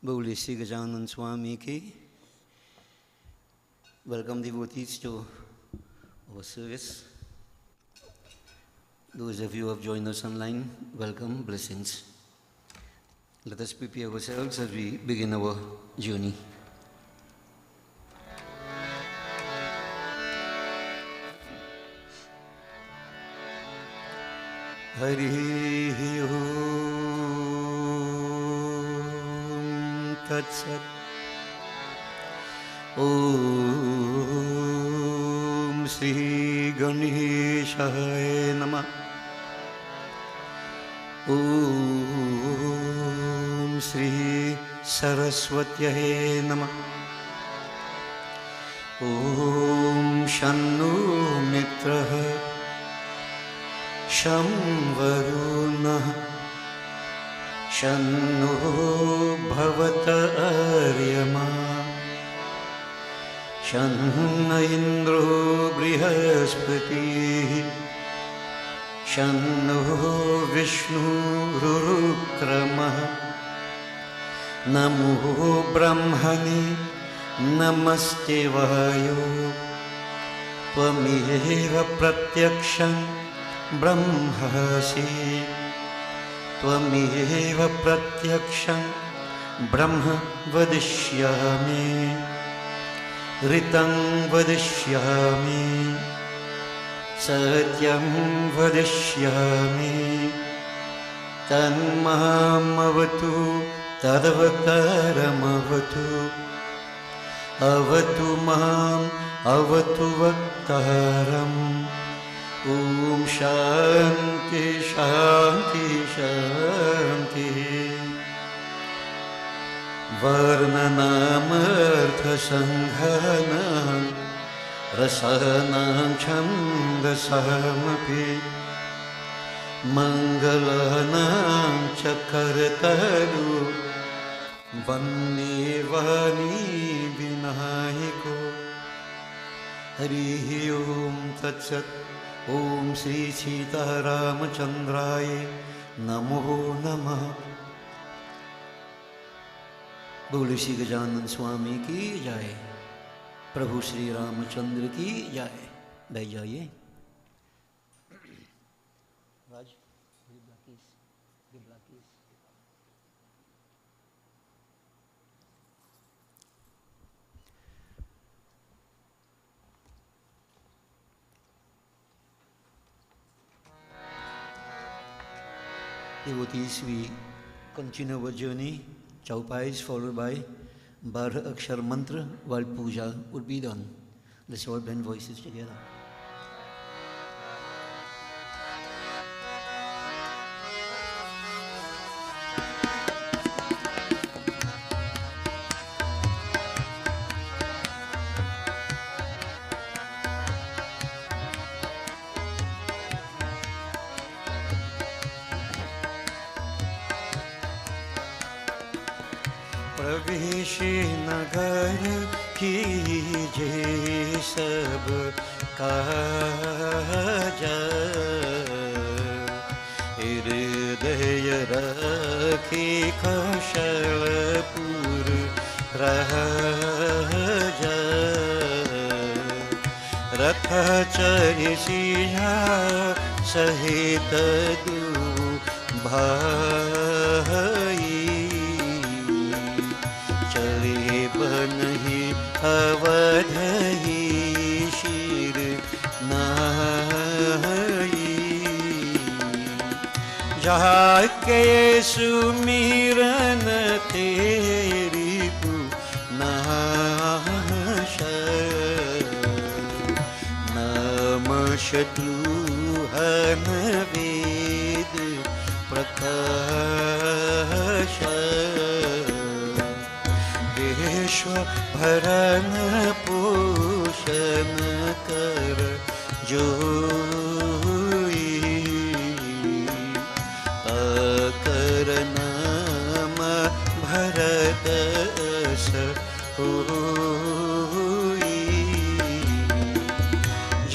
Bowli Sri Gajanan Swami Ki. Welcome devotees to our service. Those of you who have joined us online, welcome, blessings. Let us prepare ourselves as we begin our journey. Hari Om Tat Sat. Om Shri Ganeshaya Namah. Om Shri Saraswatyaye Namah. Om Shanno Mitraha Sham Varuna Shanno Bhavata Aryama Shanna Indro Brihaspati Shanno Vishnu Rurukrama Namo Brahmani Namaste Vayo Tvameva Pratyaksham Brahmasi Tvameva Pratyaksham Brahma Vadishyami Ritam Vadishyami Satyam Vadishyami Tanmamavatu Tadavataramavatu Avatu Mam Avatu Vaktaram Om Shanti Shanti Shanti Varnanamartha Sanghanam Rasanam Chandasamapi Mangalanam Chakartaru Vannevani Vinayiko Hari Om Tat Sat. Om Sri Sita Ramachandraya Namo Namah. बोले श्री गजानन स्वामी की जय, प्रभु श्री रामचंद्र की जय। बैठ जाइए। राज devotees, we continue our journey. Chaupai is followed by Bar Akshar Mantra while puja would be done. Let's all bend voices together. नगर कीजे सब काज हृदय रखी कौशलपुर रहज रथ चरि सिंहा सहित दू भाई नहीं अवधि शीर नाई जाके सुमिरन तेरी पुनाश नाम शत्रुहन वेद प्रकाश विश्व भरण पोषण कर जोई कर नाम भरत होई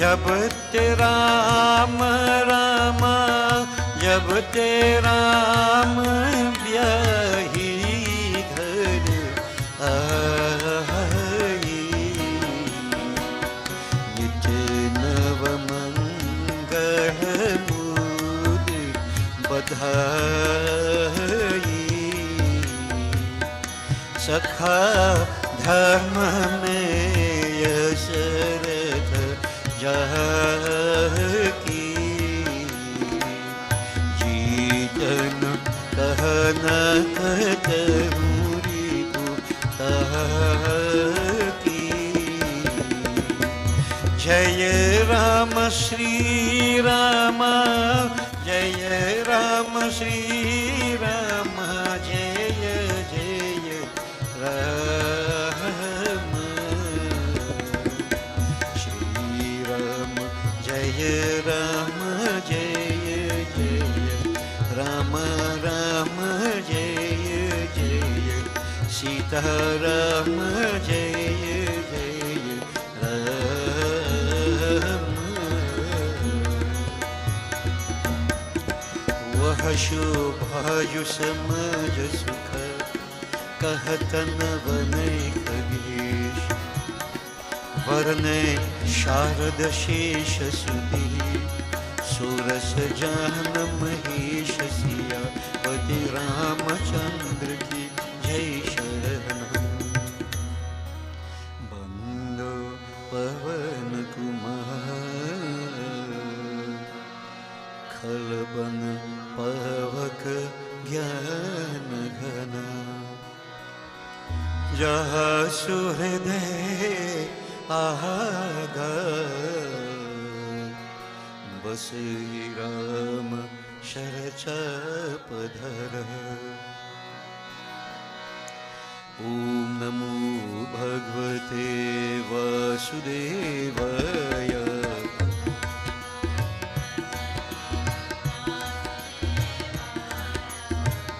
जब तेरा रामा जब तेरा ब्याही घर घाई, सखा धर्म में यशरथ जाकी, जीतन कहन कहूरी की। जय राम श्री राम, जय राम श्री राम, जय जय राम। श्री राम जय राम, जय जय राम, राम जय जय सीता राम, जय जय राम। वह शोभायु समझ सुख, कहत नवन खगेश, वरने शारद शेष सुधी, सुरस जान महेश सिया पति रामचंद्र की जय शरण। बंदो पवन कुमार, खलबन पवक ज्ञान घना, जहाँ सुहृदय आगा, बसे राम शरचापधर। ओम नमो भगवते वासुदेवाय,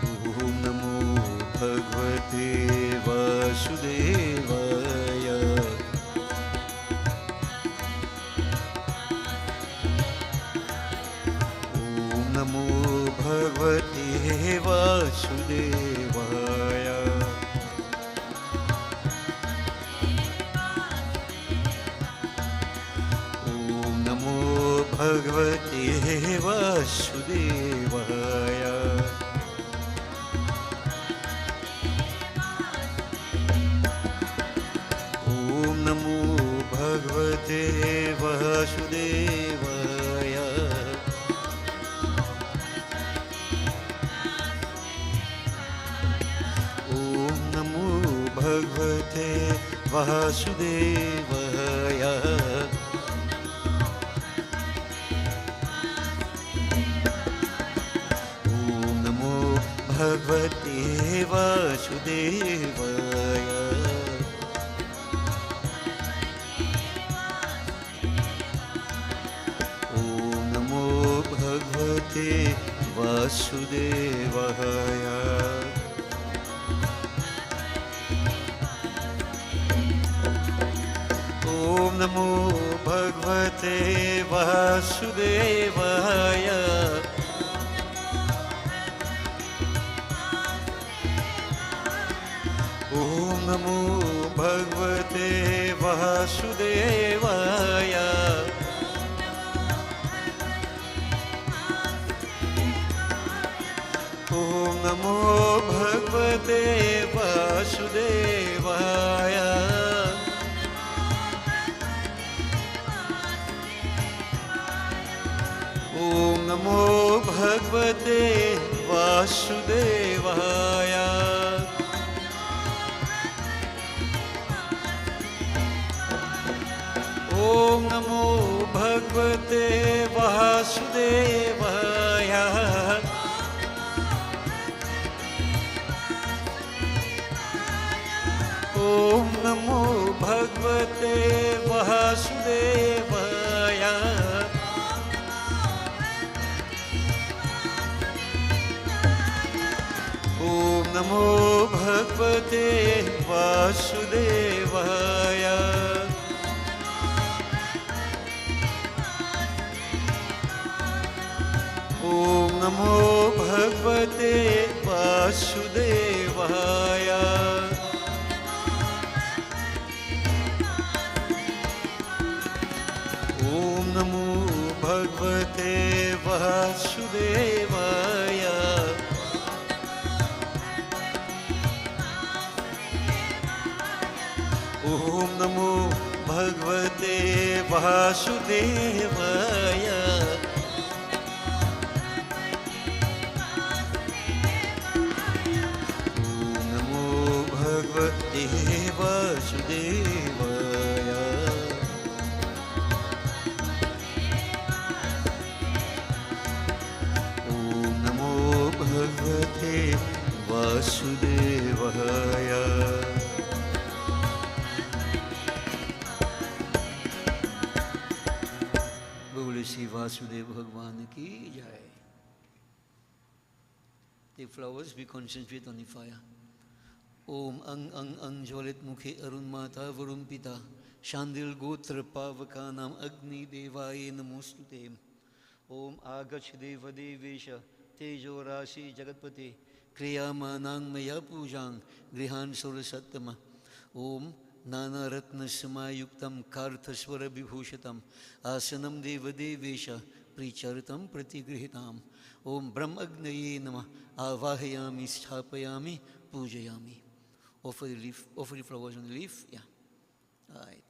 ओम नमो भगवते वासुदेवाय, ओम नमो भगवते वासुदेवाय, ओम नमो भगवते वासुदेवाय, ओम नमो भगवते वासुदेवाय, ओम नमो भगवते वासुदेवाय, ओम नमो भगवते वासुदेवाय, ओम नमो भगवते वासुदेवाय, ओम नमो भगवते वासुदेवाय, ओम नमो भगवते वासुदेवाय, ओम नमो भगवते वासुदेवाय, ओम नमो भगवते वासुदेवाय, ओम नमो भगवते वासुदेवाय, ओम नमो भगवते वासुदेवाय, ओम नमो भगवते वासुदेवाय, ओम नमो भगवते वासुदेवाय, Om Namo Bhagavate Vasudevaya. Om Namo Bhagavate Vasudevaya. Om Namo Bhagavate Vasudevaya. Om Namo Bhagavate Vasudevaya. Shri Vasudev भगवान की जय. The flowers we concentrate on the fire. Om ang jwalit mukhe arun mata varun pita Shandil gotra pavakanam agni devaye namostute. Om agach deva devesha tejo rashi jagatpate kriyamanang maya pujang grihan surasattama. Om Nana Ratna Samayuktam Karthaswara Vibhushatam Asanam Deva Devesha Pricharitam Pratigrihitam. Om Brahmagnaye Namah Avahayami Sthapayami Pujayami. Offer the flowers on the leaf. Yeah. Alright.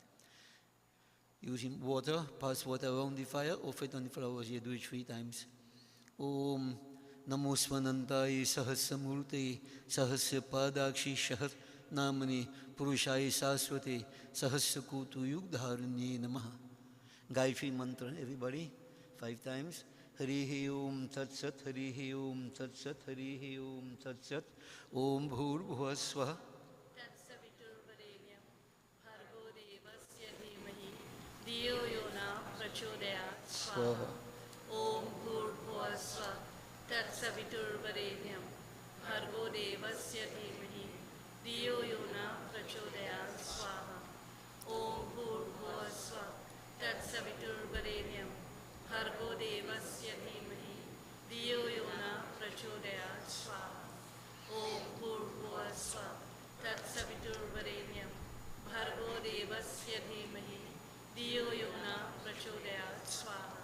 Using water, pass water around the fire, offer it on the flowers. You do it 3 times. Om Namo Svanantaye Sahasamurtaye Sahasya Padakshi Shahar Namani Purushaya Saswate Sahasakutu Yugdharanye Namaha. Gayatri mantra, everybody, 5 times. Harihi Om Tat Sat, Harihi Om Tat Sat, Harihi Om Tat Sat. Om Bhur Bhuva Swaha. Tatsaviturvarenyam Bhargo Devasya Dhimahi Dhiyo Yona Prachodayat Swaha. Om Bhur Bhuva Swaha. Tatsaviturvarenyam Bhargo Devasya Dhimahi Dhiyo Yona Prachodayat Swaha. Om Bhur Bhuva Swaha. Tatsaviturvarenyam Bhargo Devasya Dhimahi Dhiyo Yona Prachodayat Swaha. Om Bhur Bhuva Swaha. Tatsaviturvarenyam Bhargo Devasya Dhimahi Dhiyo Yona Prachodayat Swaha.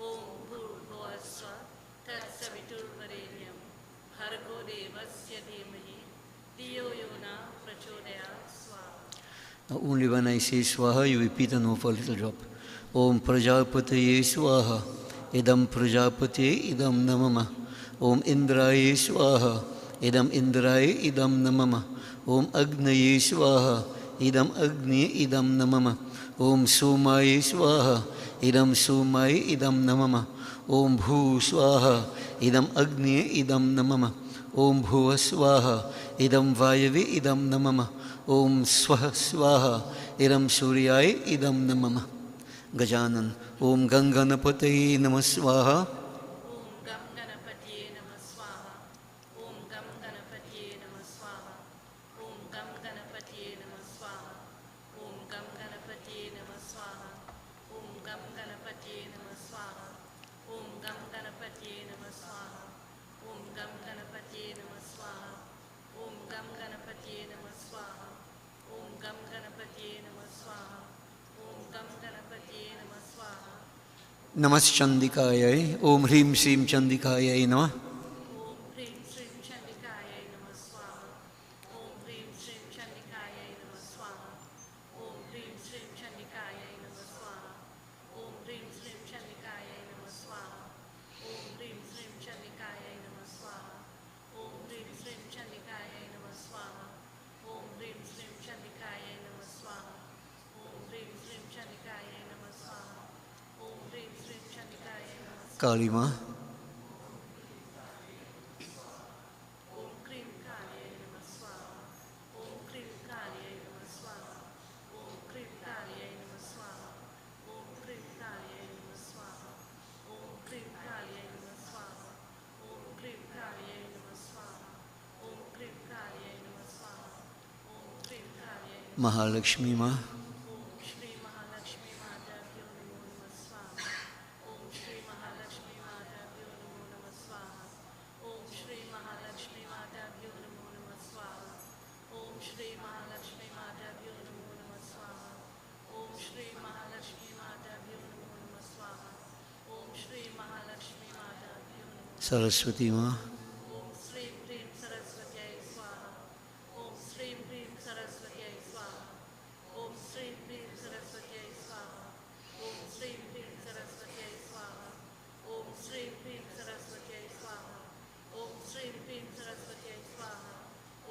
Om Bhur Bhuva Swaha. Tatsaviturvarenyam Bhargo Devasya Dhimahi Dhiyo Yona Prachodayat Swaha. Now only when I say Swaha, you repeat and offer a little drop. Om Prajapataye Swaha. Idam Prajapataye Idam Namama. Om Indraye Swaha. Idam Indraye Idam Namama. Om Agnaye Swaha. Idam Agni Idam Namama. Om Somaye Swaha. Idam Somaye Idam Namama. Om Bhu Swaha. Idam Agni Idam Namama. Om Bhuva Swaha. Idam Vayavi Idam Namama. Om Swaha Swaha. Idam Suryaye Idam Namama. Gajanan. Om Ganganapataye Namah Swaha. Om Gam Ganapatiye Namah Swaha. Om Gam Ganapatiye Namah Swaha. Om Gam Ganapatiye Namah Swaha. Om Gam Ganapatiye Namah Swaha. Om Gam Ganapatiye Namah Swaha. Om Gam Ganapatiye Namah Swaha. Om Gam Ganapatiye Namah Swaha. Om Gam Ganapatiye Namah Swaha. Om Gam Ganapatiye Namah Swaha. Om Gam Ganapatiye Namah Swaha. Namaschandikaya. Om Hrim Shrim Chandikaya Namah. Om Hrim Shrim Chandikaya Namah Swaha. Om Hrim Shrim Chandikaya Namah Swaha. Om Hrim Shrim Chandikaya Namah Swaha. Om Hrim Shrim Chandikaya Namah Swaha. Om Hrim Shrim Chandikaya Namah Swaha. Om Hrim Shrim Chandikaya Namah Swaha. Om Hrim Shrim Chandikaya Namah Swaha. Om Hrim Shrim Chandikaya Namah Swaha. Om Hrim Shrim Chandikaya Namah Swaha. Kalima. Om Krim Kalya Namah Swaha. Om Krim Kalya Namah Swaha. Om Krim Kalya Namah Swaha. Om Krim Kalya Namah Swaha. Om Krim Kalya Namah Swaha. Om Krim Kalya Namah Swaha. Om Krim Kalya Namah Swaha. Om Krim Kalya Mahalakshmi Ma. Om Shri Mahalakshmi Mata Vyo Namo Namah Swaha. Om Shri Mahalakshmi Mata Vyo Namo Namah Swaha. Om Shri Mahalakshmi Mata Vyo Namo Namah Swaha. Om Shri Mahalakshmi Mata Vyo Namo Namah Swaha. Om Shri Mahalakshmi Mata Vyo Namo Saraswati माँ, ओम श्रीं ह्रीं सरस्वत्यै स्वाहा। ओम श्रीं ह्रीं सरस्वत्यै स्वाहा। ओम श्रीं ह्रीं सरस्वत्यै स्वाहा। ओम श्रीं ह्रीं सरस्वत्यै स्वाहा। ओम श्रीं ह्रीं सरस्वत्यै स्वाहा। ओम श्रीं ह्रीं सरस्वत्यै स्वाहा।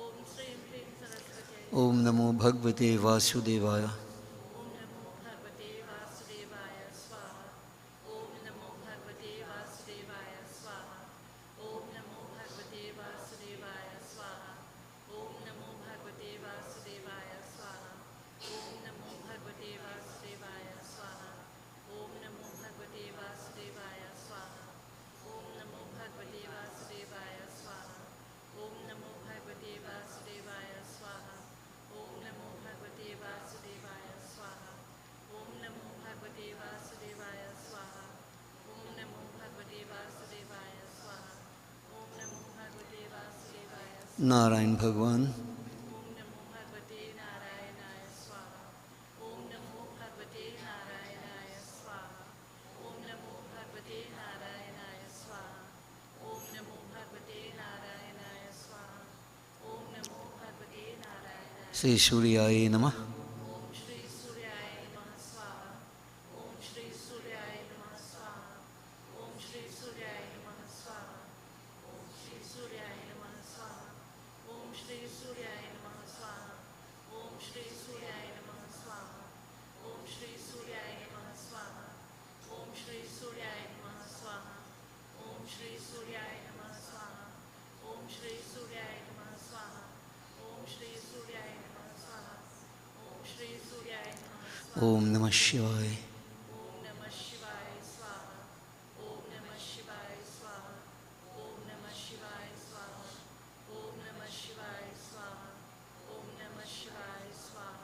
ओम श्रीं ह्रीं सरस्वत्यै ओम स्वाहा। नमो भगवते वासुदेवाय। ओम नमो भगवते वासुदेवाय स्वाहा। ओम नमो भगवते वासुदेवाय स्वाहा। ओम नमो भगवते वासुदेवाय स्वाहा। ओम नमो भगवते वासुदेवाय स्वाहा। ओम नमो भगवते वासुदेवाय स्वाहा। ओम नमो भगवते वासुदेवाय स्वाहा। ओम नमो भगवते वासुदेवाय स्वाहा। ओम नमो भगवते वासुदेवाय स्वाहा। ओम नमो भगवते वासुदेवाय स्वाहा। ओम नमो भगवते वासुदेवाय स्वाहा। ओम नमो भगवते वासुदेवाय स्वाहा। ओम नमो भगवते वासुदेवाय स्वाहा। नारायण भगवान, ओम नमो भगवते नारायणाय स्वाहा। ओम नमो भगवते नारायणाय स्वाहा। ओम नमो भगवते नारायणाय स्वाहा। ओम नमो भगवते नारायणाय स्वाहा। ओम नमो भगवते नारायणाय। श्री सूर्याय नमः। ओम श्री सूर्याय नमः स्वाहा। ओम श्री सूर्याय नमः स्वाहा। ओम श्री सूर्याय नमः स्वाहा। ओम श्री सूर्याय नमः स्वाहा। ओम श्री सूर्याय नमः स्वाहा। ओम श्री सूर्याय नमः स्वाहा। ओम श्री सूर्याय नमः स्वाहा। ओम श्री सूर्याय नमः स्वाहा। ओम श्री सूर्याय नमः स्वाहा। ओम श्री सूर्याय नमः स्वाहा। ओम श्री सूर्याय नमः स्वाहा। ओम श्री सूर्याय नमः स्वाहा। ओम नमः शिवाय। ओम नमः शिवाय स्वाहा। ओम नमः शिवाय स्वाहा। ओम नमः शिवाय स्वाहा। ओम नमः शिवाय स्वाहा। ओम नमः शिवाय स्वाहा।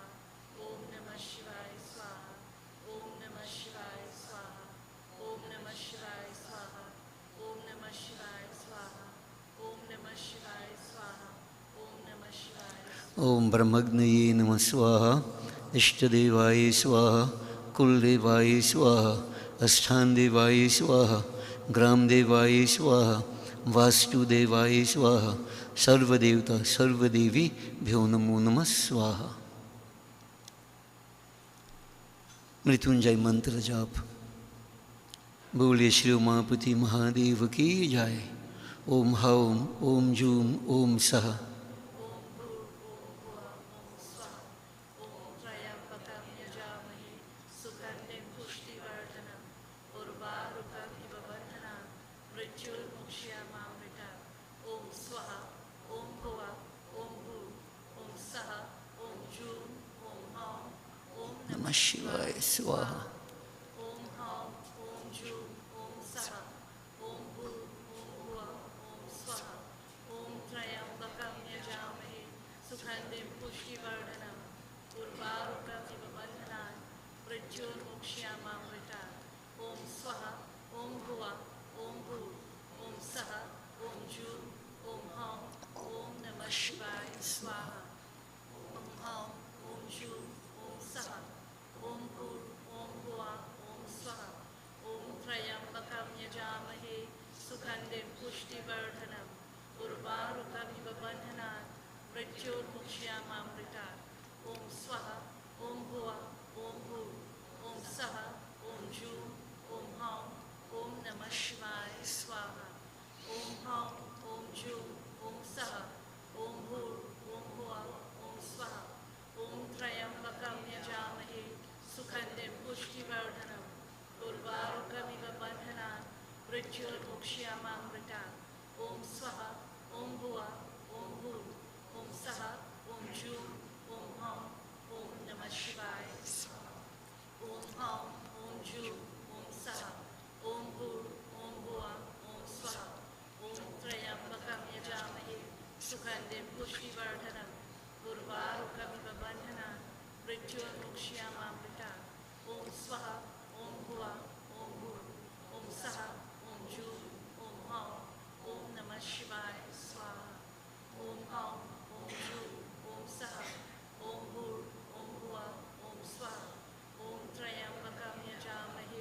ओम नमः शिवाय स्वाहा। ओम नमः शिवाय स्वाहा। ओम नमः शिवाय स्वाहा। ओम नमः शिवाय स्वाहा। ओम नमः शिवाय स्वाहा। ओम नमः शिवाय। ओम ब्रह्मग्नये नमः स्वाहा। इष्टदेवाय स्वाहा। कुलदेवाय स्वाहा। अष्टांदेवाय स्वाहा। ग्रामदेवाय स्वाहा। वास्तुदेवाय स्वाहा। सर्वदेवता सर्वदेवी भ्यो नमो नमः स्वाहा। मृत्युंजय मंत्र जाप। बोलिए श्री उमापति महादेव की जय। ओम हौम ओम जूम ओम सह। ओम भूर्भुवः ओम स्वः। ओम त्र्यंबकं यजामहे सुगन्धिं पुष्टिवर्धनम् उर्वारुकम् इव बन्धनान् मृत्युर्मुक्षीयमामृतात्। ओम स्वः। ओम भुवः ओम भूः ओम सः। ओम जूं ओम हौं। ओम नमः शिवाय स्वाहा। ओम हौं ओम जूं ओम सः। ओम भूः ओम भुवः ओम स्वः। ओम त्र्यंबकं यजामहे सुगन्धिं पुष्टिवर्धनम् उर्वारुकम् इव बन्धनान् मृत्युर्मुक्षीयमामृतात्। ओम स्वः। ओम भुवः ओम भूः ओम सः। ओम जूं ओम हौं। ओम नमः शिवाय स्वाहा। ओम हौं ओम जूं ओम सः। ओम भूर् ओम भुवः ओम स्वः। ओम त्र्यंबकं यजामहे सुगन्धिं पुष्टिवर्धनम् उर्वारुकम् इव बन्धनान् मृत्युर्मुक्षीयमामृतात्। ओम स्वः। ओम भुवः ओम भूः ओम सः। ओम जूं ओम हौं। ओम नमः शिवाय स्वाहा। ओम हौं ओम जूं ओम सः। ओम भूर् ओम भुवः ओम स्वः। ओम त्र्यंबकं यजामहे सुगन्धिं पुष्टिवर्धनम् उर्वारुकमिव बन्धनान् मृत्युर्मुक्षीयमामृतात्। ओम स्वः। ओम भुवः ओम भूः ओम सः। ओम जूं ओम हौं। ओम नमः शिवाय। ओम हौं ओम जूं ओम सः। ओम भूर् ओम भुवः ओम स्वः। ओम त्र्यंबकं यजामहे सुगन्धिं पुष्टिवर्धनम् उर्वारुकमिव बन्धनान् मृत्युर्मुक्षीयमामृतात्। ओम स्वः। ओम भुवः ओम भूः ओम सः। ओम जूं ओम हौं। ओम नमः शिवाय स्वाहा। ओम हौं ओम जूं ओम सः। ओम भूर् ओम भुवः ओम स्वः। ओम त्र्यंबकं यजामहे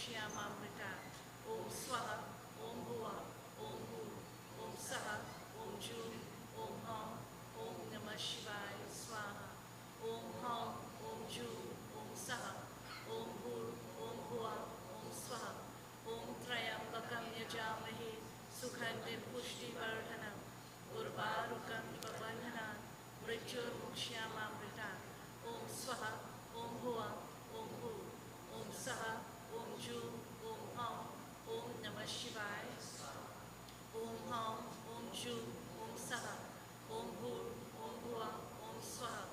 Mokshyamamrita. Om Swaha, Om Bhuva, Om Bhu, Om Saha, Om Ju, Om Hum, Om Namah Shivaya, Swaha. Om Hum, Om Ju, Om Saha, Om Bhur, Om Bhuva, Om Swaha. Om Trayambakam Yajamahe, Sukhandim Pushti Vardhanam, Urvarukam Vabandhanam, Mrityur Mokshyamamrita. Om Swaha, Om Bhuva, Om Bhu, Om Saha, Om Ju, Om Hum, Om Namah Shivaya. Om Hum, Om Ju, Om Saha, Om Bhur, Om Bhuva, Om Swaha.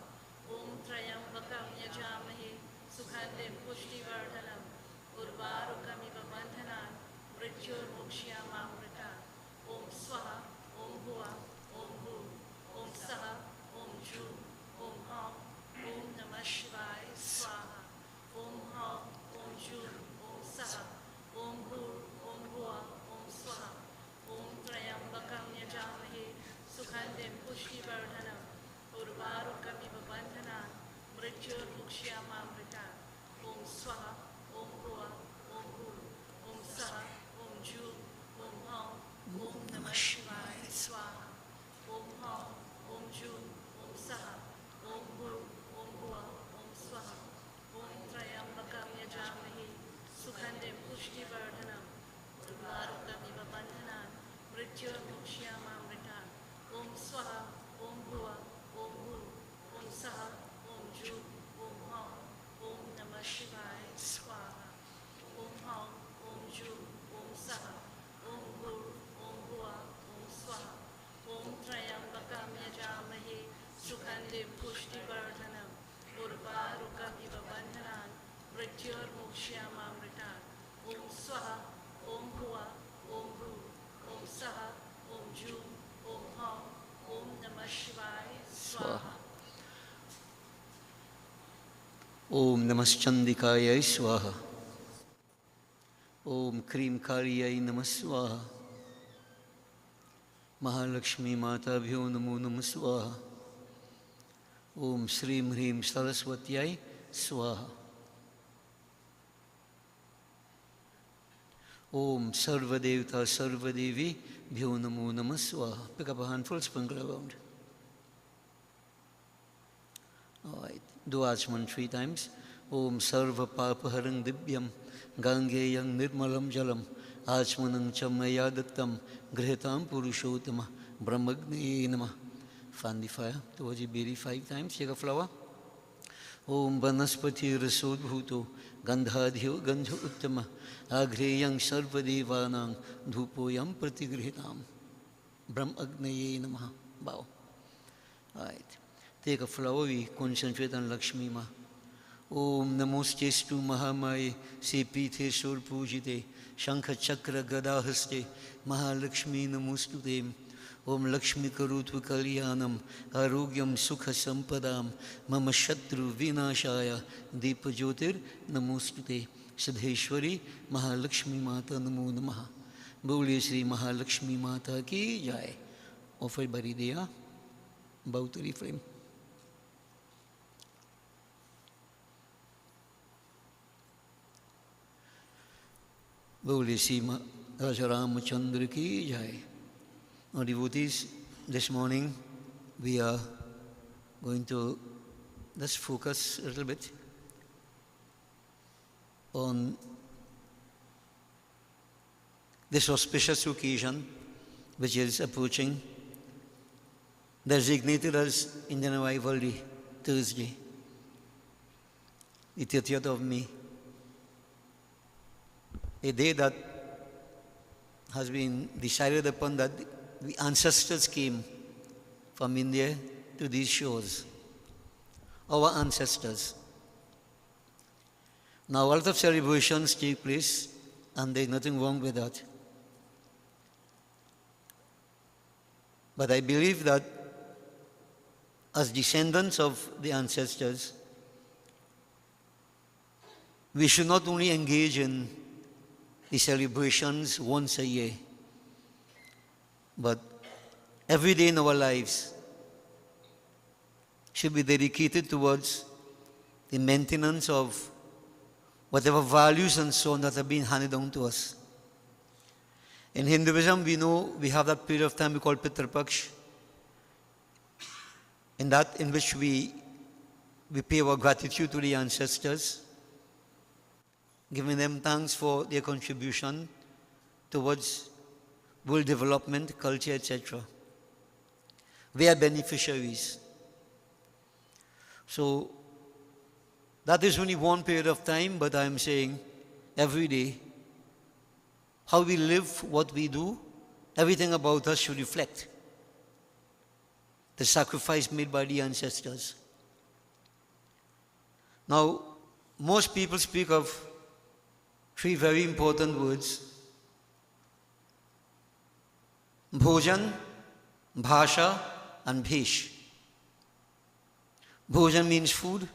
Om Trayambakam Yajamahe, Sukhandim Pushti Vardhanam, Urvarukam Vabandhanam, Mrityur Mokshyamamrita. Om Swaha, Om Bhuva, Om Bhu, Om Saha, Om Ju, Om Hum, Om Namah Shivaya, Swaha. Om Hum, Om Ju, Om Saha, Om Bhur, Om Bhuva, Om Swaha. Om Trayambakam Yajamahe, Sukhandim Pushti Vardhanam, Urvarukam Vabandhanam, Mrityur Mokshyamamrita. Om Swaha, Om Bhuva, Om Bhu, Om Saha, Om Ju, Om Hum, Om Namah Shivaya, Swaha. Om Hum, Om Ju, Om Saha, Om Bhur, Om Bhuva, Om Swaha. Om Trayambakam Yajamahe, Sukhandim Pushti Vardhanam, Urvarukam Vabandhanam, Mrityur Mokshyamamrita. Om Swaha, Om Bhuva, Om Bhu, Om Saha, Om Ju, Om Hum, Om Namah Shivaya, Swaha. Om Hum, Om Ju, Om Saha, Om Bhur, Om Bhuva, Om Swaha. Om Trayambakam Yajamahe, Sukhandim Pushti Vardhanam, Urvarukam Vabandhanam, Mrityur Mokshyamamrita. Om Swaha, Om Bhuva, Om Bhu, Om Saha, Om Ju, Om Hum, Om Namah Shivaya, Swaha. Om Namaschandikaya Swaha. Om Krim Kaliyai Namah Swaha. Mahalakshmi Mata Bhyo Namo Namah Swaha. Om Srim Hrim Saraswatyai Swaha. Om Sarvadevta Sarvadevi Bhyo Namo Namah Swaha. Pick up a handful, sprinkle around. All right. Do Achman 3 times. Om Sarva Papaharang Dibyam Gangeyang Nirmalam Jalam Achmanang Chamayadatam Grihitam Purushottama Brahmagni Namah. Fan the fire towards the berry 5 times. Take a flower. Om Vanaspati Rasodbhuto Gandhadhyo Gandha Uttama Agreyang Sarvadevanang Dhupoyam Pratigrihitam Brahmagnaye Namah. Bow. All right. Take a flower, we concentrate on Lakshmi Ma. Om Namostestu Mahamaye Sepite Sur Pujite Shankha Chakra Gadahaste Mahalakshmi Namostute. Om Lakshmi Karutva Kalyanam Arogyam Sukha Sampadam Mama Shatru Vinashaya Deepa Jyotir Namostute. Siddheshwari Mahalakshmi Mata Namo Namaha. Bole Sri Mahalakshmi Mata Ki Jai. Offered by Hridaya. Bow to reframe. Bole Sri Raja Ramachandra Ki Jai. Now devotees, this morning we are going to just focus a little bit on this auspicious occasion which is approaching, designated as Indian Arrival Day, Thursday, the 30th of May. A day that has been decided upon that the ancestors came from India to these shores. Our ancestors. Now, a lot of celebrations take place, and there's nothing wrong with that. But I believe that as descendants of the ancestors, we should not only engage in the celebrations once a year, but every day in our lives should be dedicated towards the maintenance of whatever values and so on that have been handed down to us. In Hinduism, we know we have that period of time we call Pitr Paksh, in which we pay our gratitude to the ancestors, giving them thanks for their contribution towards world development, culture, etc. We are beneficiaries. So that is only one period of time, but I am saying every day, how we live, what we do, everything about us should reflect the sacrifice made by the ancestors. Now, most people speak of three very important words: Bhojan, Bhasha, and Bhesh. Bhojan means food.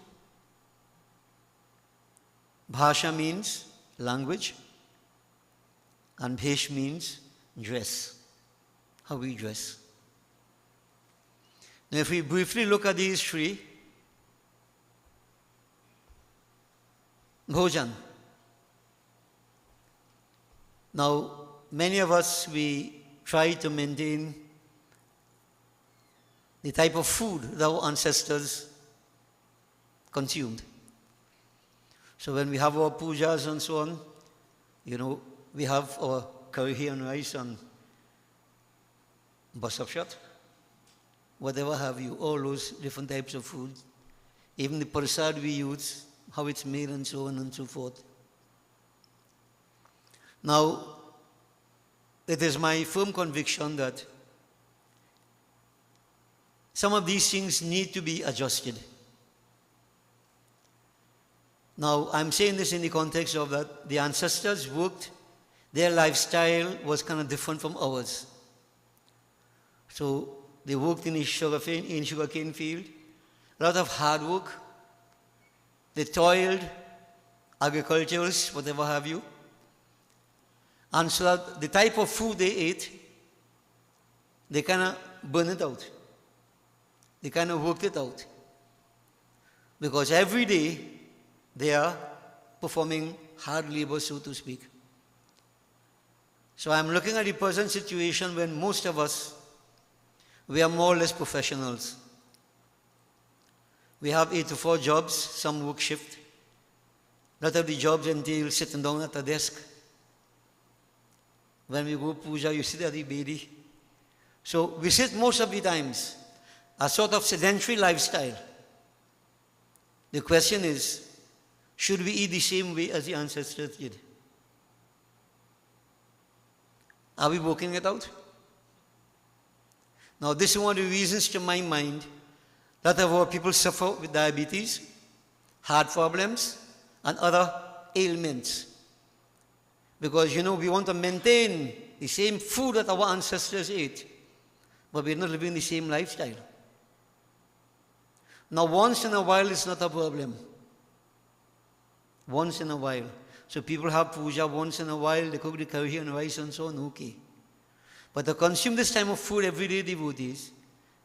Bhasha means language. And Bhesh means dress, how we dress. Now, if we briefly look at these three, Bhojan. Now, many of us, we try to maintain the type of food that our ancestors consumed. So when we have our pujas and so on, we have our curry and rice and basapshat, whatever have you, all those different types of food. Even the prasad we use, how it's made and so on and so forth. Now, it is my firm conviction that some of these things need to be adjusted. Now, I'm saying this in the context of that the ancestors worked, their lifestyle was kind of different from ours. So, they worked in a sugarcane field, a lot of hard work. They toiled, agriculturalists, whatever have you. And so that the type of food they ate, they kind of burn it out. They kind of worked it out. Because every day they are performing hard labor, so to speak. So I'm looking at the present situation when most of us, we are more or less professionals. We have 8 to 4 jobs, some work shift. A lot of the jobs entail sitting down at a desk. When we go puja, you sit at the bedi. So we sit most of the times, a sort of sedentary lifestyle. The question is, should we eat the same way as the ancestors did? Are we working it out? Now, this is one of the reasons to my mind that of our people suffer with diabetes, heart problems, and other ailments. Because, we want to maintain the same food that our ancestors ate, but we're not living the same lifestyle. Now, once in a while is not a problem. Once in a while. So people have puja once in a while, they cook the curry and rice and so on, okay. But to consume this type of food every day, devotees,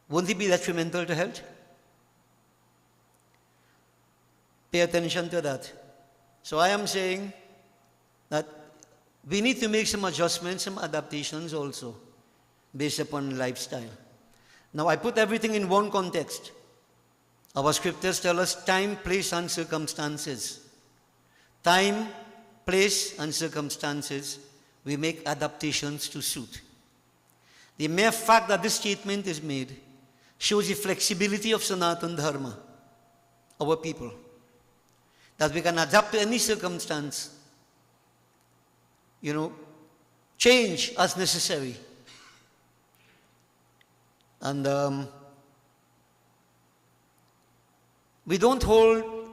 won't it be detrimental to health? Pay attention to that. So I am saying that we need to make some adjustments, some adaptations also, based upon lifestyle. Now I put everything in one context. Our scriptures tell us time, place, and circumstances. Time, place, and circumstances, we make adaptations to suit. The mere fact that this statement is made shows the flexibility of Sanatana Dharma, our people. That we can adapt to any circumstance, change as necessary. And we don't hold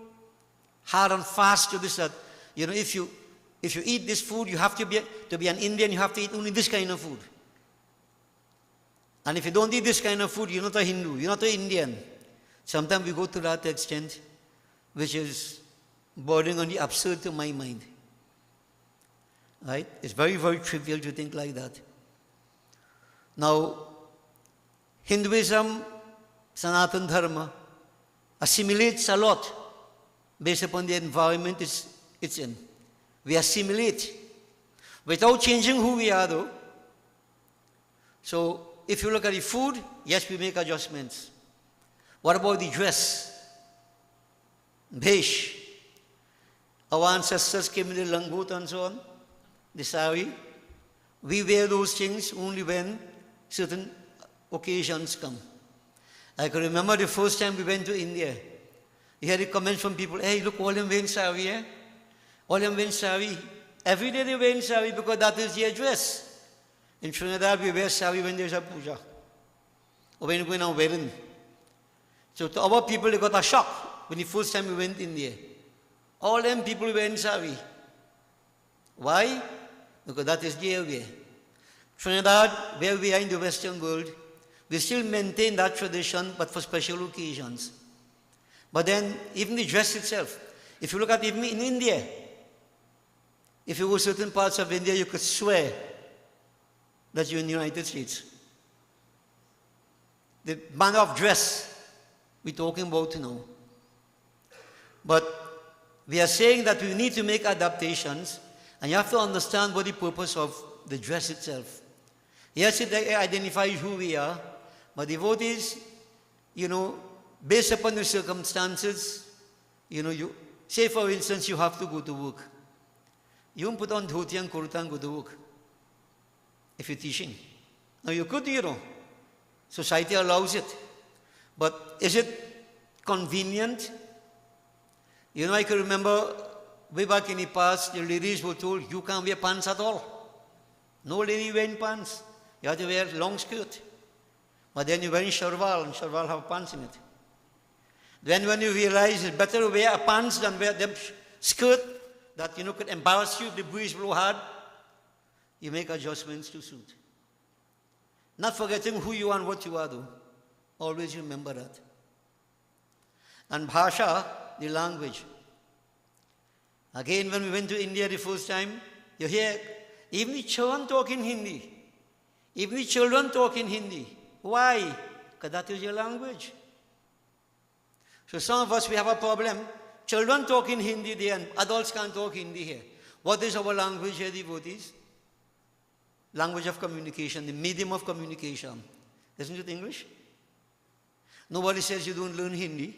hard and fast to this that, if you eat this food, you have to be an Indian, you have to eat only this kind of food. And if you don't eat this kind of food, you're not a Hindu, you're not an Indian. Sometimes we go to that extent, which is bordering on the absurd to my mind. Right? It's very, very trivial to think like that. Now, Hinduism, Sanatana Dharma, assimilates a lot based upon the environment it's in. We assimilate without changing who we are though. So if you look at the food, yes, we make adjustments. What about the dress? Beige. Our ancestors came in the langot and so on, the sari. We wear those things only when certain occasions come. I can remember the first time we went to India. You had a comment from people, hey, look, all them wearing sari, eh? All them wearing sari. Every day they wear sari because that is their dress. In Trinidad, we wear sari when there's a puja. Or when we're going on wedding. So to our people, they got a shock when the first time we went to India. All them people wearing sari. Why? Because that is their way. Trinidad, where we are in the Western world, we still maintain that tradition, but for special occasions. But then, even the dress itself, if you look at even in India, if you go to certain parts of India, you could swear that you're in the United States. The manner of dress we're talking about now. But we are saying that we need to make adaptations, and you have to understand what the purpose of the dress itself. Yes, it identifies who we are, but devotees, based upon the circumstances, you say for instance, you have to go to work. You won't put on dhoti and kurta and go to work if you're teaching. Now you could, society allows it. But is it convenient? I can remember way back in the past, the ladies were told, you can't wear pants at all. No lady wearing pants. You have to wear long skirt. But then you're wearing sharwal, and sharwal have pants in it. Then when you realize it's better to wear a pants than wear the skirt that could embarrass you if the breeze blow hard, you make adjustments to suit. Not forgetting who you are and what you are though. Always remember that. And bhasha, the language. Again, when we went to India the first time, you hear even the children talk in Hindi. Even the children talk in Hindi. Why? Because that is your language. So some of us, we have a problem. Children talk in Hindi there and adults can't talk Hindi here. What is our language here, devotees? Language of communication, the medium of communication. Isn't it English? Nobody says you don't learn Hindi.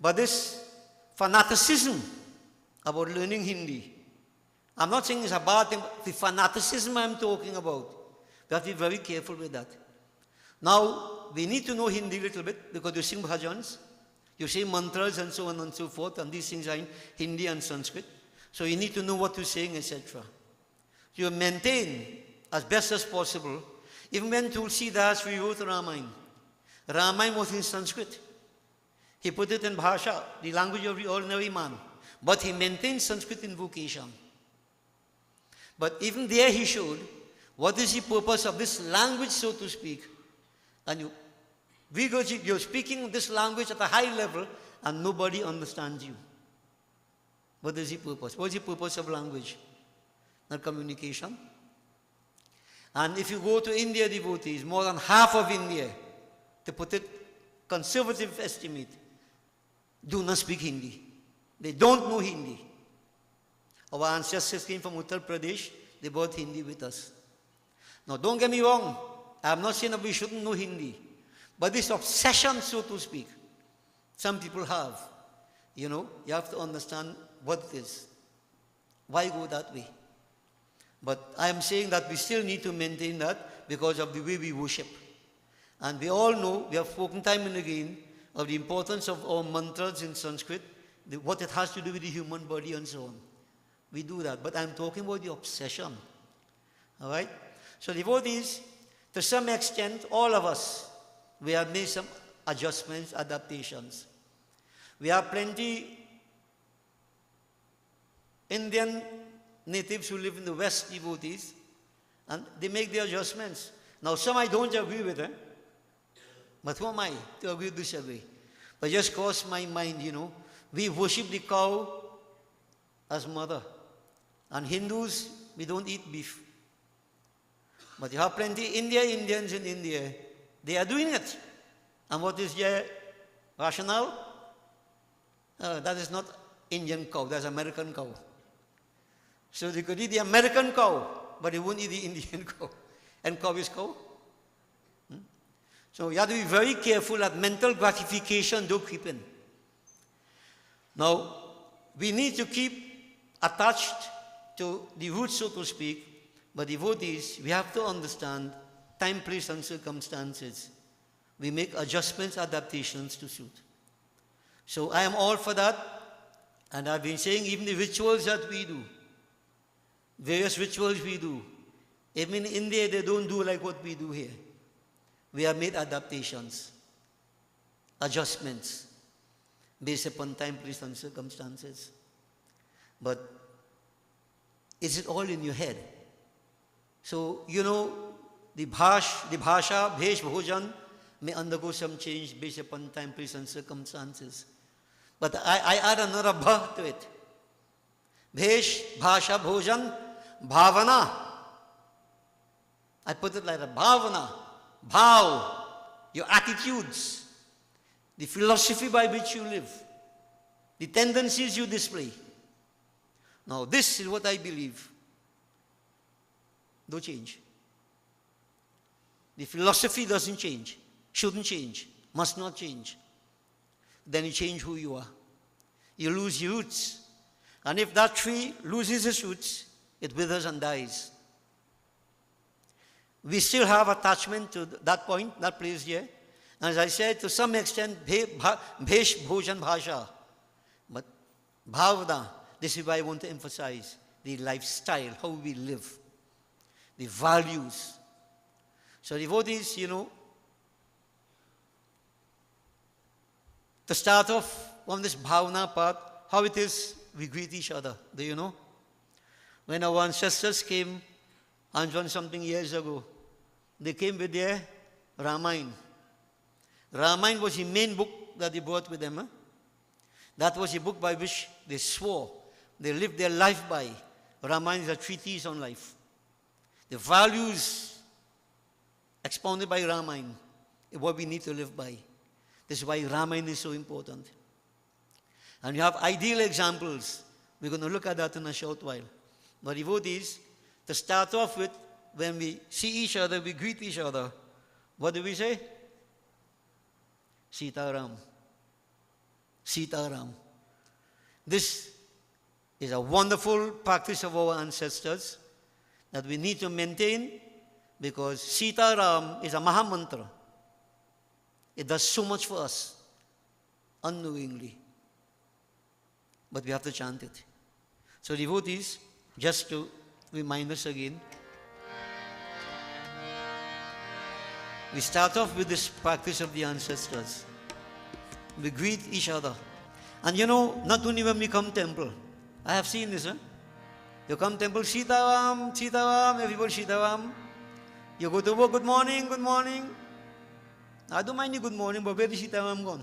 But this fanaticism about learning Hindi, I'm not saying it's a bad thing, but the fanaticism I'm talking about, we have to be very careful with that. Now, we need to know Hindi a little bit because you sing bhajans, you say mantras and so on and so forth, and these things are in Hindi and Sanskrit. So you need to know what you're saying, etc. You maintain as best as possible. Even when Tulsi Das rewrote Ramayana, Ramayana was in Sanskrit. He put it in bhasha, the language of the ordinary man. But he maintained Sanskrit invocation. But even there he showed what is the purpose of this language, so to speak. And you're speaking this language at a high level and nobody understands you. What is the purpose? What is the purpose of language? Not communication. And if you go to India, devotees, more than half of India, to put it conservative estimate, do not speak Hindi. They don't know Hindi. Our ancestors came from Uttar Pradesh, they brought Hindi with us. Now don't get me wrong, I'm not saying that we shouldn't know Hindi, but this obsession, so to speak, some people have. You have to understand what it is. Why go that way? But I am saying that we still need to maintain that because of the way we worship. And we all know, we have spoken time and again, of the importance of our mantras in Sanskrit, what it has to do with the human body and so on. We do that, but I'm talking about the obsession. All right? So devotees, to some extent, all of us, we have made some adjustments, adaptations. We have plenty Indian natives who live in the West, devotees, and they make the adjustments. Now, some I don't agree with, but who am I to agree or disagree? But just crossed my mind, we worship the cow as mother. And Hindus, we don't eat beef. But you have plenty Indians in India. They are doing it. And what is their rationale? That is not Indian cow, that's American cow. So they could eat the American cow, but they won't eat the Indian cow. And cow is cow. So you have to be very careful that mental gratification don't creep in. Now, we need to keep attached to the roots, so to speak, but devotees, we have to understand time, place, and circumstances. We make adjustments, adaptations to suit. So I am all for that, and I've been saying even the rituals that we do, various rituals we do, even in India they don't do like what we do here. We have made adaptations, adjustments, based upon time, place, and circumstances. But is it all in your head? So, you know, the bhasha, bhesh, bhojan may undergo some change based upon time, place, and circumstances. But I add another bha to it. Bhesh, bhasha, bhojan, bhavana. I put it like a bhavana. Bhav, your attitudes, the philosophy by which you live, the tendencies you display. Now, this is what I believe. Don't change. The philosophy doesn't change, shouldn't change, must not change. Then you change who you are. You lose your roots. And if that tree loses its roots, it withers and dies. We still have attachment to that point, that place here. As I said, to some extent, bhesh, bhojan, bhasha. But bhavana, this is why I want to emphasize the lifestyle, how we live, the values. So devotees, you know, to start off on this bhavana part, how it is we greet each other. Do you know? When our ancestors came, 100-something years ago, they came with their Ramayana. Ramayana was the main book that they brought with them. That was the book by which they swore, they lived their life by. Ramayana is a treatise on life. The values expounded by Ramayana is what we need to live by. This is why Ramayana is so important. And you have ideal examples. We're going to look at that in a short while. But devotees, to start off with, when we see each other, we greet each other. What do we say? Sitaram. Sitaram. This is a wonderful practice of our ancestors that we need to maintain, because Sitaram is a Maha Mantra. It does so much for us, unknowingly. But we have to chant it. So devotees, just to remind us again, we start off with this practice of the ancestors. We greet each other. And you know, not only when we come temple. I have seen this, You come temple, Sitaram, Sitaram, everybody Sitaram. You go to work, good morning, good morning. I don't mind you good morning, but where is Sitaram gone?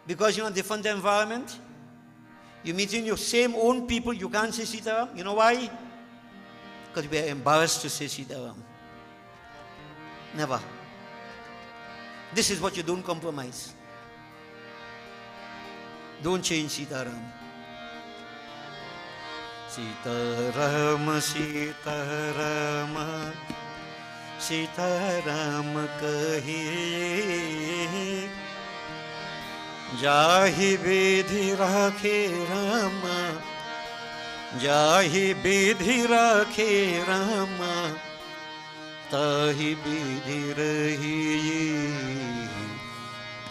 Because you're in a different environment. You're meeting your same own people, you can't say Sitaram. You know why? Because we are embarrassed to say Sitaram. Never. This is what you don't compromise. Don't change Sitaram. Sitaram, Sitaram, Sitaram kahiye, jahi vidhi rakhe Rama, jahi vidhi rakhe Rama, tahi vidhi rahiye.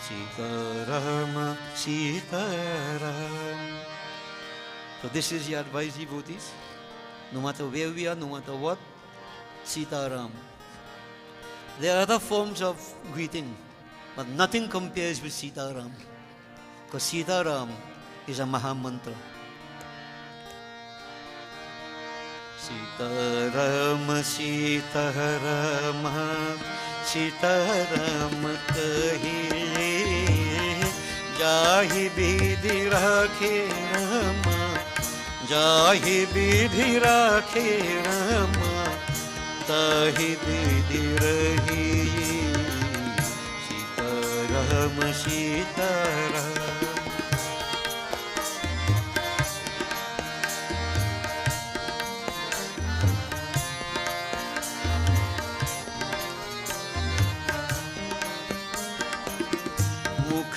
Sitaram, Sitaram. So this is the advice, devotees. No matter where we are, no matter what, Sitaram. There are other forms of greeting, but nothing compares with Sitaram. Because Sitaram is a Maha Mantra. Sitaram, Sitaram, Sitaram kahiye, jahi vidhi rakhe Rama, jahi vidhi rakhe Rama, tahi vidhi rahiye. Sitaram, Sitaram.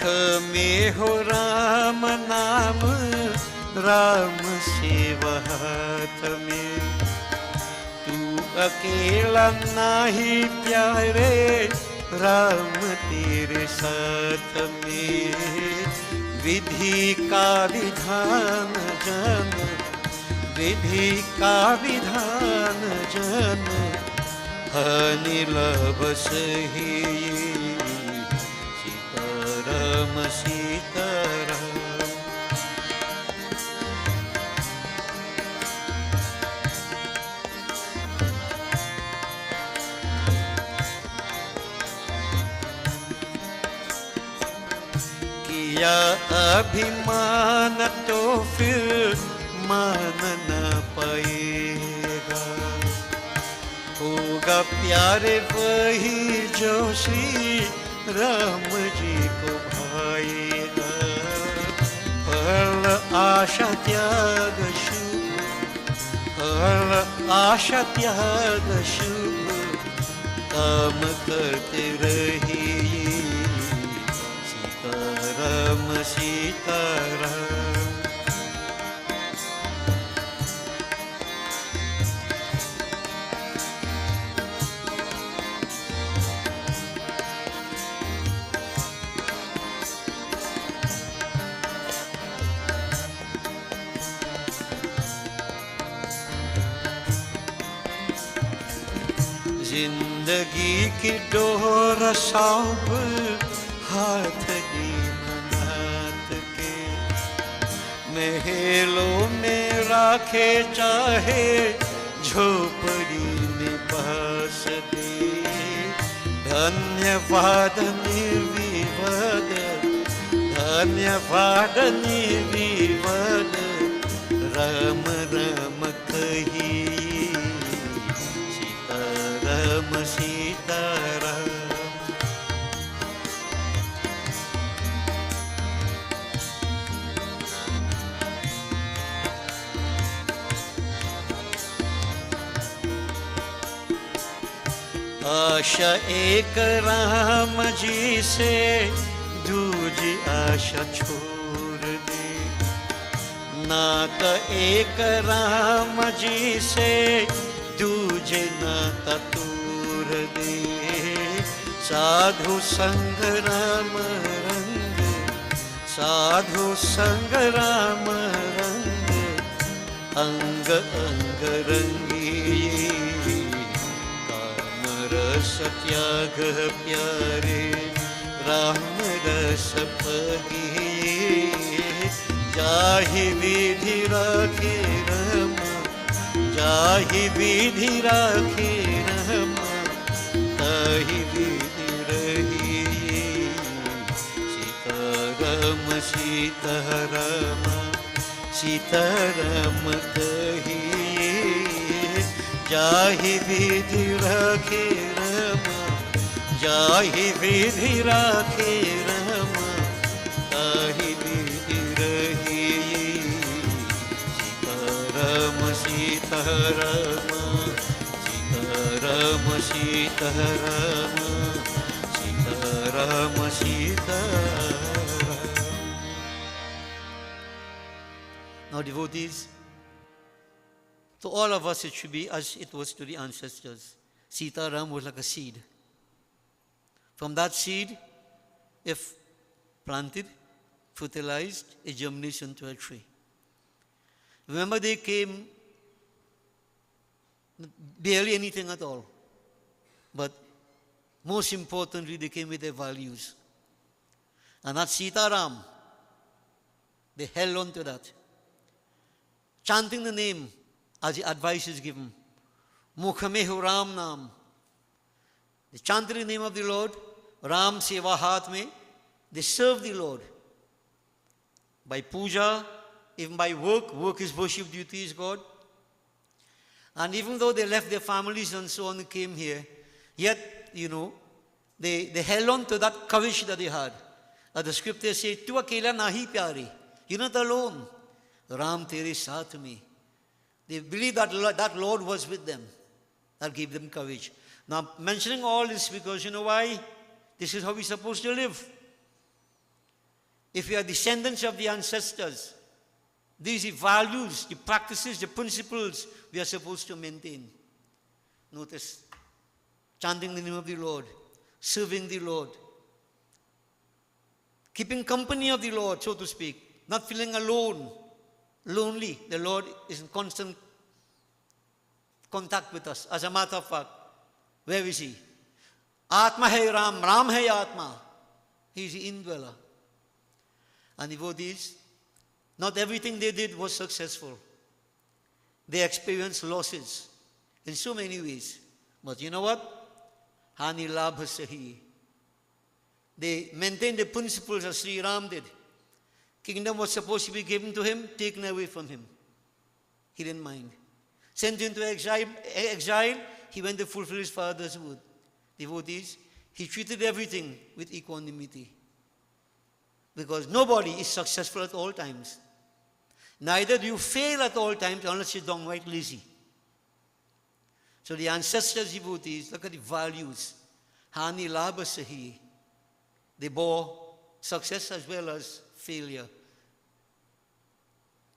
मुख में हो राम नाम, राम सेवा हाथ में। तू अकेला नाही प्यारे, राम तेरे साथ में। विधि का विधान जन, विधि का विधान जन, हानि लाभ सही। सीताराम सीताराम। किया अभिमान तो फिर मान न पाएगा। होगा प्यारे वही जो श्री राम जी को भाएगा। फल आशा त्याग शुभ, फल आशा त्याग शुभ, काम करते रहिए। सीताराम सीताराम। जिंदगी की डोर सौंप हाथ दीननाथ के। महलों में राखे चाहे झोपड़ी में बास दे। धन्यवाद निर्विवाद, धन्यवाद निर्विवाद, राम राम कहिए। सीताराम सीताराम। आशा एक राम जी से, दूजी आशा छोड़ दे। नाता एक राम जी से, दूजे नाता तोड़ दे। साधु संग राम रंग, साधु संग राम रंग, अंग अंग रंगिए। काम रस त्याग प्यारे, राम रस पगिए। जाहि विधि राखे राम, जाहि विधि राखे राम, ताहि विधि रहिए। सीताराम सीताराम, सीताराम कहिए। जाहि विधि राखे राम, जाहि विधि राखे राम, ताहि विधि रहिए। Sitaram Sitaram, Sitaram Sitaram, Sitaram Sitaram. Now devotees, to all of us it should be as it was to the ancestors. Sita Ram was like a seed. From that seed, if planted, fertilized, it germinates into a tree. Remember, they came barely anything at all. But most importantly, they came with their values. And that Sita Ram, they held on to that. Chanting the name as the advice is given. Mukhamehu Ram Nam. They chanted the name of the Lord. Ram Seva Hath Me. They serve the Lord. By puja, even by work. Work is worship, duty is God. And even though they left their families and so on and came here, yet, they held on to that courage that they had. As the scriptures say, Tu akela nahi pyari. You're not alone. Ram tere saath mein. They believed that that Lord was with them. That gave them courage. Now, mentioning all this because you know why? This is how we're supposed to live. if we are descendants of the ancestors, these are values, the practices, the principles we are supposed to maintain. Notice, chanting the name of the Lord, serving the Lord, keeping company of the Lord, so to speak, not feeling alone, lonely. The Lord is in constant contact with us. As a matter of fact, where is He? Atma hai Ram, Ram hai Atma. He is the indweller. And devotees, not everything they did was successful. They experienced losses in so many ways. But you know what? Hani labha sahi. They maintained the principles as Sri Ram did. Kingdom was supposed to be given to him, taken away from him. He didn't mind. Sent into exile, he went to fulfill his father's word. Devotees, he treated everything with equanimity. Because nobody is successful at all times. Neither do you fail at all times unless you're downright lazy. So the ancestors' devotees, look at the values. Hani labha sahi. They bore success as well as failure.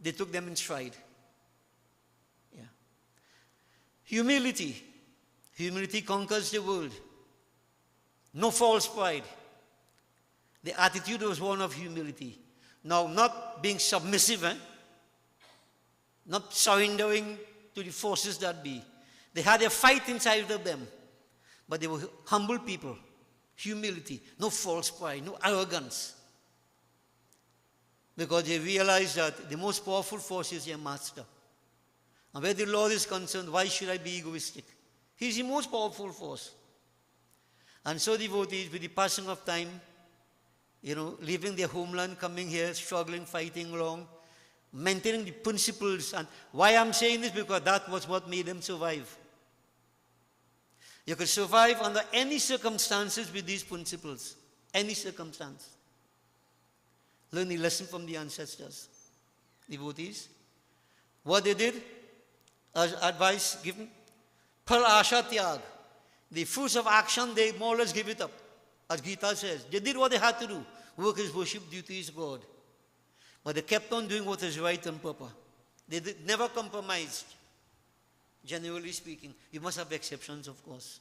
They took them in stride. Yeah. Humility. Humility conquers the world. No false pride. The attitude was one of humility. Now, not being submissive, not surrendering to the forces that be. They had a fight inside of them, but they were humble people. Humility, no false pride, no arrogance. Because they realized that the most powerful force is their master. And where the Lord is concerned, why should I be egoistic? He's the most powerful force. And so devotees, with the passing of time, leaving their homeland, coming here, struggling, fighting along, maintaining the principles. And why I'm saying this, because that was what made them survive. You could survive under any circumstances with these principles. Any circumstance. Learn the lesson from the ancestors. Devotees. What they did, as advice given, Phal asha tyag. The fruits of action, they more or less give it up. As Gita says, they did what they had to do. Work is worship, duty is God. But they kept on doing what is right and proper. They never compromised, generally speaking. You must have exceptions, of course.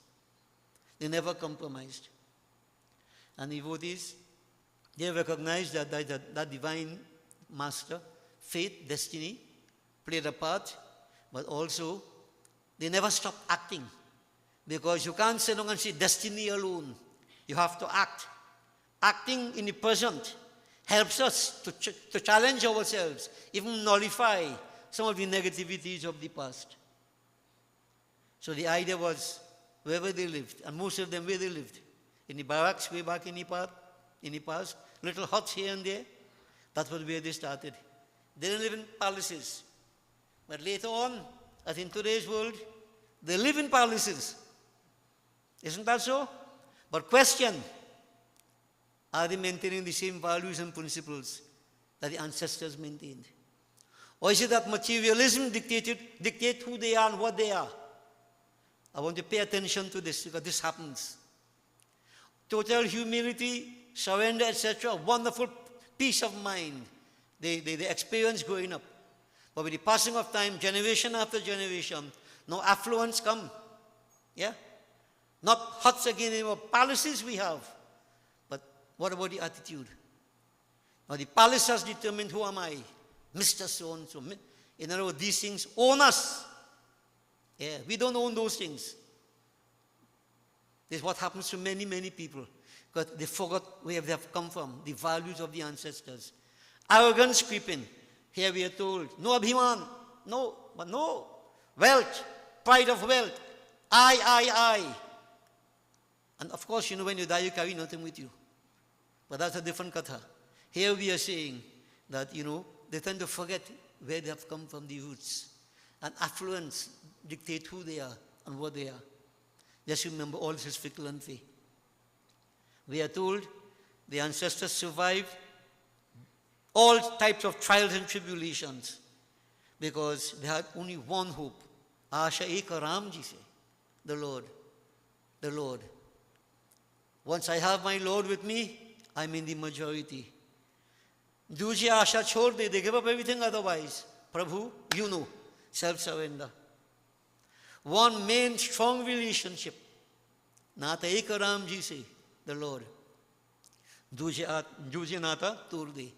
They never compromised. And devotees, they recognized that divine master, fate, destiny, played a part, but also they never stopped acting. Because you can't sit down and say destiny alone. You have to act. Acting in the present helps us to challenge ourselves, even nullify some of the negativities of the past. So the idea was, wherever they lived, and most of them where they lived, in the barracks way back in the past, little huts here and there, that was where they started. They didn't live in palaces. But later on, as in today's world, they live in palaces. Isn't that so? But question, are they maintaining the same values and principles that the ancestors maintained? Or is it that materialism dictate who they are and what they are? I want to pay attention to this because this happens. Total humility, surrender, etc., wonderful peace of mind. They experience growing up. But with the passing of time, generation after generation, no affluence come. Yeah? Not huts again anymore, palaces we have. But what about the attitude? Now the palace has determined who am I? Mr. So-and-so. In other words, these things own us. Yeah, we don't own those things. This is what happens to many, many people. Because they forgot where they have come from, the values of the ancestors. Arrogance creeping. Here we are told, no abhiman. No, but no. Wealth, pride of wealth. I. And of course, when you die, you carry nothing with you. But that's a different katha. Here we are saying that, they tend to forget where they have come from, the roots. And affluence dictate who they are and what they are. Just remember, all this is fickle and fey. We are told the ancestors survived all types of trials and tribulations because they had only one hope. Asha eka Ram ji se, the Lord. The Lord. Once I have my Lord with me, I'm in the majority. Duje asha chhod de, they give up everything otherwise. Prabhu, you know, self-surrender. One main strong relationship. Nata ekaram ji se, the Lord. Duje nata turde.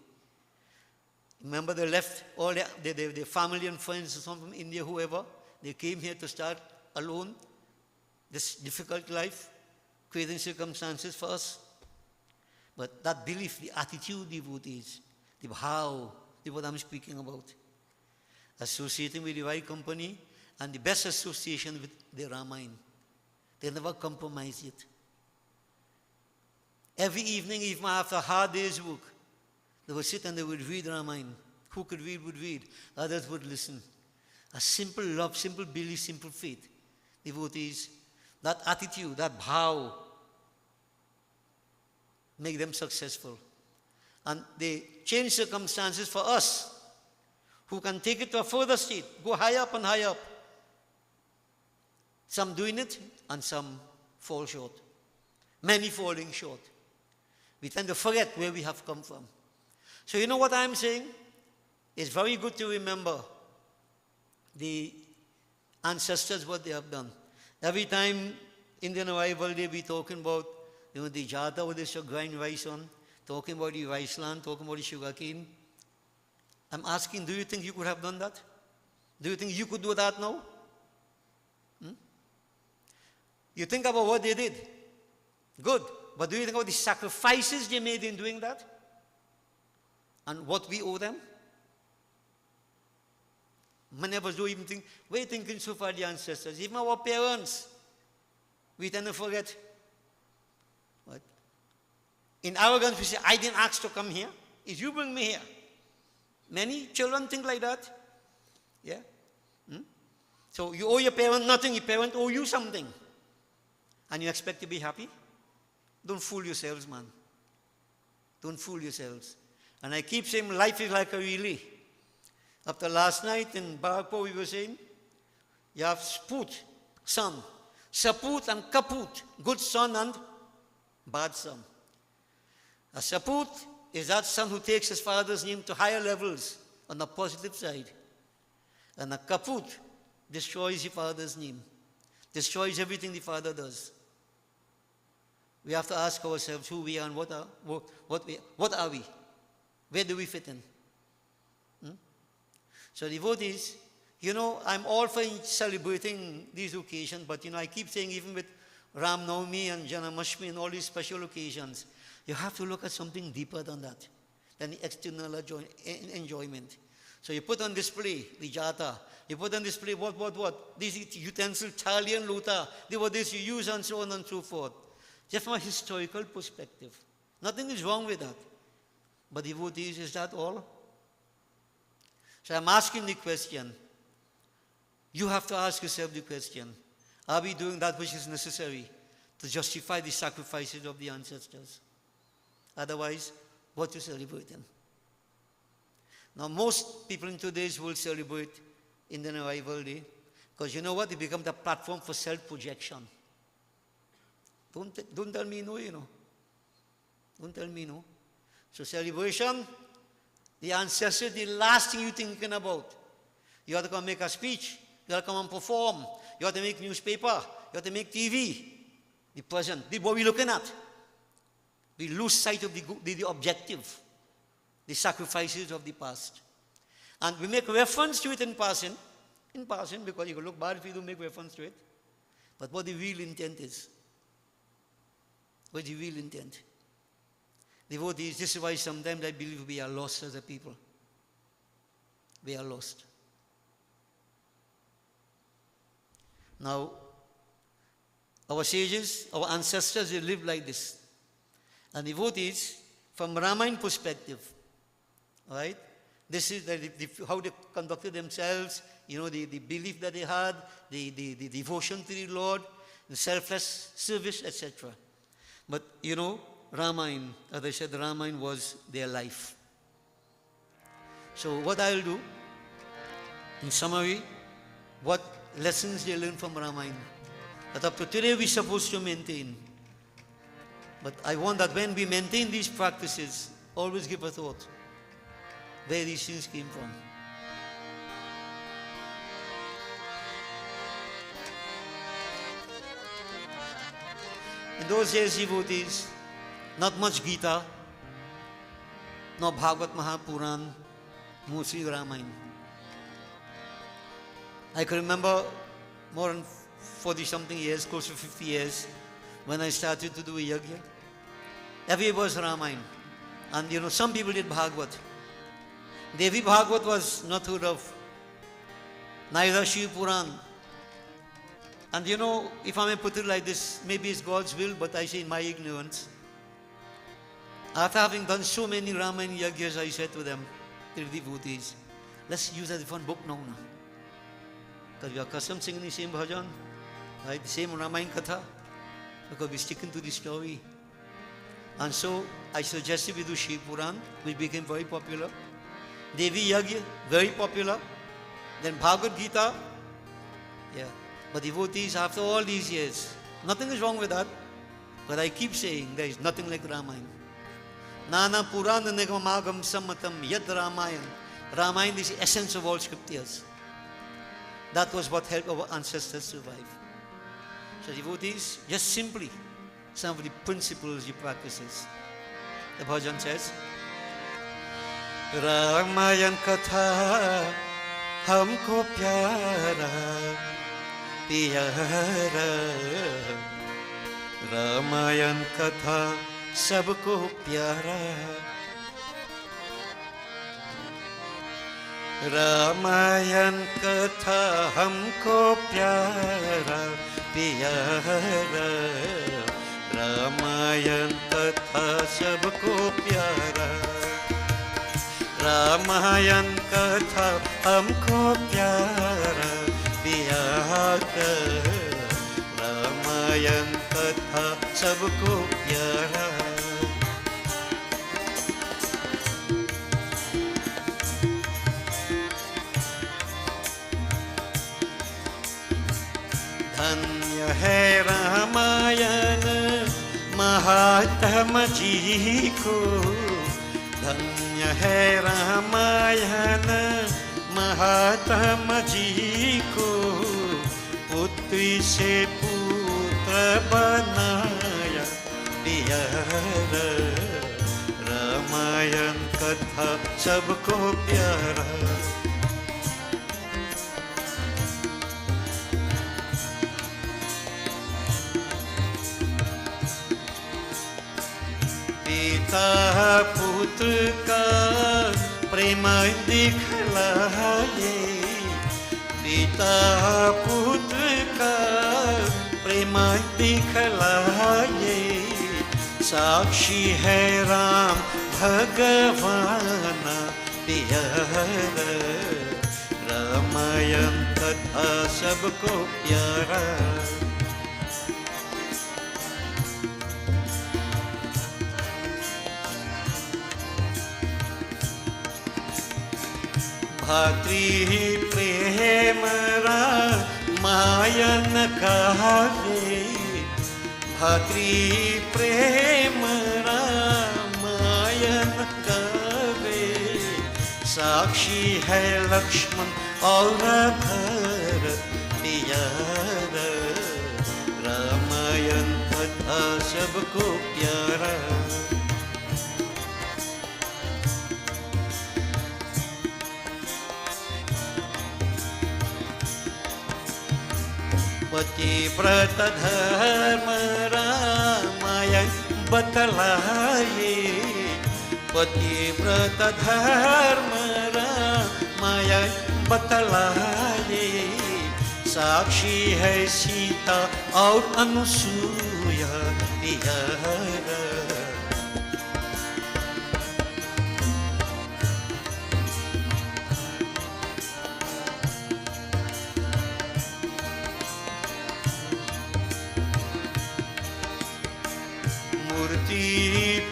Remember they left all their family and friends, some from India, whoever. They came here to start alone this difficult life, creating circumstances for us. But that belief, the attitude, devotees, the how, is what I'm speaking about. Associating with the right company and the best association with the Ramayana. They never compromise it. Every evening, even after a hard day's work, they would sit and they would read Ramayana. Who could read would read. Others would listen. A simple love, simple belief, simple faith. Devotees, that attitude, that bhav, make them successful. And they change circumstances for us, who can take it to a further state, go higher up and higher up. Some doing it, and some fall short. Many falling short. We tend to forget where we have come from. So you know what I'm saying? It's very good to remember the ancestors, what they have done. Every time Indian arrival day, we talking about, the jata with the grind rice on, talking about the rice land, talking about the sugar cane. I'm asking, do you think you could have done that? Do you think you could do that now? You think about what they did. Good. But do you think about the sacrifices they made in doing that? And what we owe them? Many of us don't even think, we're thinking so far the ancestors, even our parents. We tend to forget. What? In arrogance, we say, I didn't ask to come here. It's you bring me here. Many children think like that. Yeah? So you owe your parent nothing, your parent owe you something. And you expect to be happy? Don't fool yourselves, man. Don't fool yourselves. And I keep saying life is like a relay. After last night in Barpo, we were saying, you have sput, son, saput and kaput, good son and bad son. A saput is that son who takes his father's name to higher levels on the positive side. And a kaput destroys the father's name, destroys everything the father does. We have to ask ourselves who we are and what are we? Where do we fit in? So devotees, I'm all for celebrating these occasions, but I keep saying even with Ram Navami and Janamashmi and all these special occasions, you have to look at something deeper than that, than the external enjoyment. So you put on display the jata, you put on display what? These utensils, thali and lota, they were this you use and so on and so forth. Just from a historical perspective. Nothing is wrong with that. But devotees, is that all? So I'm asking the question. You have to ask yourself the question. Are we doing that which is necessary to justify the sacrifices of the ancestors? Otherwise, what you celebrating? Now, most people in today's world celebrate Indian Arrival Day because you know what? It becomes a platform for self-projection. Don't tell me no, Don't tell me no. So celebration, the ancestors, the last thing you're thinking about. You have to come make a speech. You have to come and perform. You have to make newspaper. You have to make TV. The present, what we're looking at. We lose sight of the objective, the sacrifices of the past. And we make reference to it in passing, because you can look bad if you don't make reference to it. But what the real intent is. What the real intent? Devotees, this is why sometimes I believe we are lost as a people. We are lost. Now, our sages, our ancestors, they lived like this. And devotees, from Ramayana perspective, right? This is how they conducted themselves, the belief that they had, the devotion to the Lord, the selfless service, etc. But, Ramayana, as I said, Ramayana was their life. So what I'll do, in summary, what lessons they learned from Ramayana, that up to today we're supposed to maintain. But I want that when we maintain these practices, always give a thought. where these things came from. In those days, devotees, not much Gita, no Bhagavad Mahapuran, mostly Ramayana. I can remember more than 40-something years, close to 50 years, when I started to do a yajna. Every was Ramayana. And you know, some people did Bhagavad. Devi Bhagavad was not heard of. Neither Shiv Puran. And you know, if I may put it like this, maybe it's God's will, but I say in my ignorance. After having done so many Ramayana yajnas, I said to them, to the devotees, let's use a different book now. Because we are accustomed singing the same bhajan, right? The same Ramayana Katha, because we're sticking to the story. And so I suggested we do Shiv Puran, which became very popular. Devi Yagya, very popular. Then Bhagavad Gita, yeah. But devotees, after all these years, nothing is wrong with that. But I keep saying there is nothing like Ramayana. Nana Purana Nigamagam Sammatam Yad Ramayana. Ramayana is the essence of all scriptures. That was what helped our ancestors survive. So devotees, just simply some of the principles he practices. The bhajan says, Ramayana Katha Hamko Pyara Pyara Ramayana Katha Sabko Pyara Ramayana Katha Hamko Pyara Pyara Ramayana Katha Sabko Pyara Ramayana Katha Hamko Pyara Pyara Ramayana Katha Sabko Pyara धन्य है रामायण महात्मा जी को धन्य है रामायण महात्मा जी को पुत्री से पुत्र बनाया प्यारा रामायण कथा सबको प्यारा पिता पुत्र का प्रेम दिखलाए पिता पुत्र का प्रेम दिखलाए साक्षी है राम भगवान प्यारा रामायण कथा सबको प्यारा भातृ प्रेम रामायण कहावे भातृ प्रेम रामायण कहावे साक्षी है लक्ष्मण और भरत प्यारा रामायण कथा सबको प्यारा पतिव्रत धर्म रामायण बतलाए पतिव्रत धर्म रामायण बतलाए साक्षी है सीता और अनुसूया प्यारा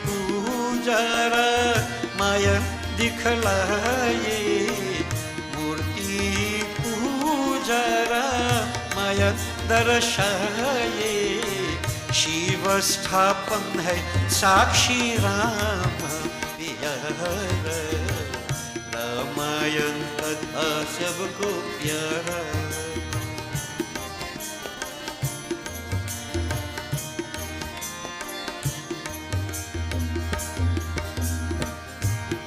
पूजा रामायण दिखलाए मूर्ति पूजा रामायण दर्शाए शिव स्थापन है साक्षी राम प्यारा रामायण कथा सबको प्यारा।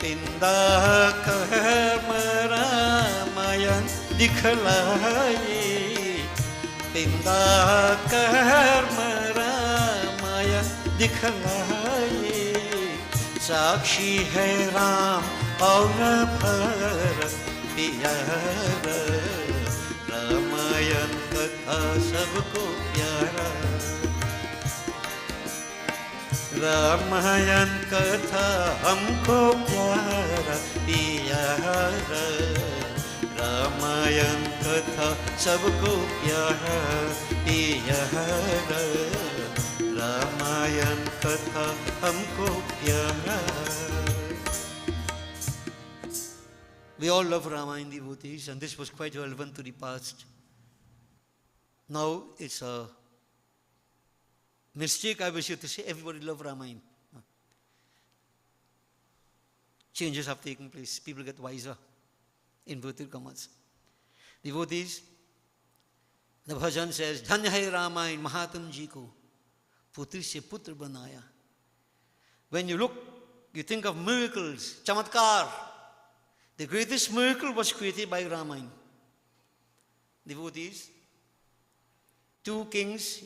तिंदा कर्म रामायण दिखलाए, तिंदा कर्म रामायण दिखलाए। साक्षी है राम और भरत प्यारा, रामायण कथा सबको प्यारा। रामायण कथा हमको प्यारा प्यारा, रामायण कथा सबको प्यारा प्यारा, रामायण कथा हमको प्यारा। We all love Ramayana devotees, and this was quite relevant to the past. Now it's a mistake, I wish you to say everybody love Ramayana. Changes have taken place. People get wiser, inverted commas. Devotees, the bhajan says, Dhanya hai Ramayana Mahatam ji ko, putri se putra banaya. When you look, you think of miracles, chamatkar. The greatest miracle was created by Ramayana. Devotees, two kings,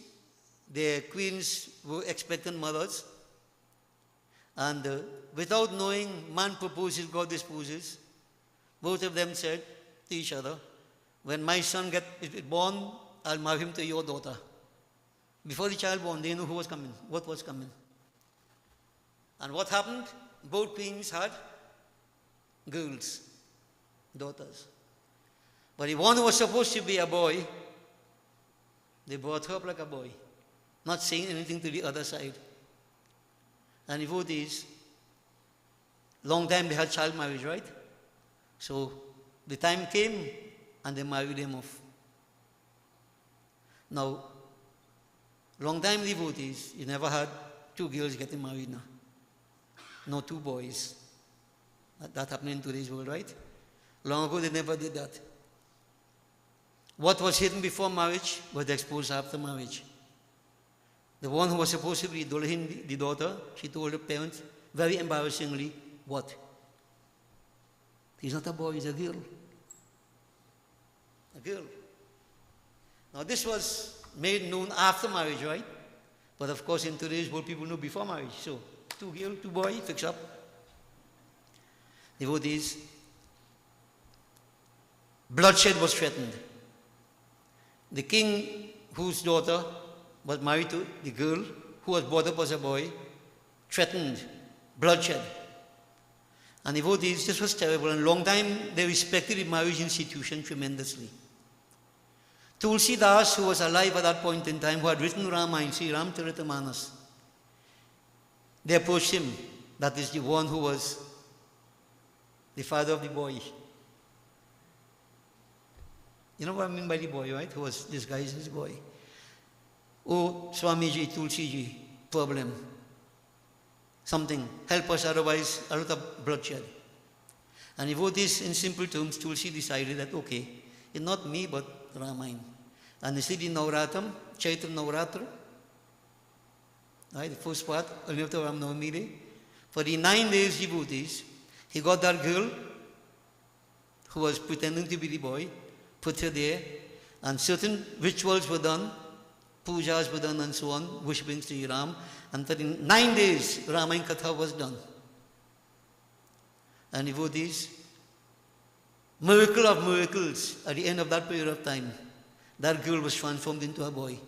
their queens were expectant mothers, and without knowing, man proposes, God disposes. Both of them said to each other, when my son gets born, I'll marry him to your daughter. Before the child born, they knew who was coming, what was coming. And what happened? Both queens had girls, daughters. But the one who was supposed to be a boy, they brought her up like a boy, not saying anything to the other side. And devotees, long time they had child marriage, right? So the time came and they married him off. Now, long time devotees, you never had two girls getting married now. No two boys. That happening in today's world, right? Long ago they never did that. What was hidden before marriage was exposed after marriage. The one who was supposed to be Dulahin, the daughter, she told her parents, very embarrassingly, what? He's not a boy, he's a girl. A girl. Now this was made known after marriage, right? But of course in today's world people know before marriage. So, two girl, two boy, fix up. Devotees, bloodshed was threatened. The king whose daughter was married to the girl who was brought up as a boy threatened bloodshed. And devotees, this was terrible, and long time they respected the marriage institution tremendously. Tulsi Das, who was alive at that point in time, who had written Ramayana, Sri Ramcharitamanas, they approached him, that is the one who was the father of the boy. You know what I mean by the boy, right? Who was disguised as a boy. Oh, Swamiji, Tulsiji, problem. Something. Help us, otherwise a lot of bloodshed. And he wrote this in simple terms. Tulsi decided that, okay, it's not me, but Ramayana. And they said in Navratam, Chaitra Navratra, right, the first part, after Ram Navami Day, for the 9 days devotees, he got that girl who was pretending to be the boy, put her there, and certain rituals were done, pujas were done and so on, worshipping Sri Ram, and for the 9 days, Ramayana Katha was done. And devotees, miracle of miracles, at the end of that period of time, that girl was transformed into a boy.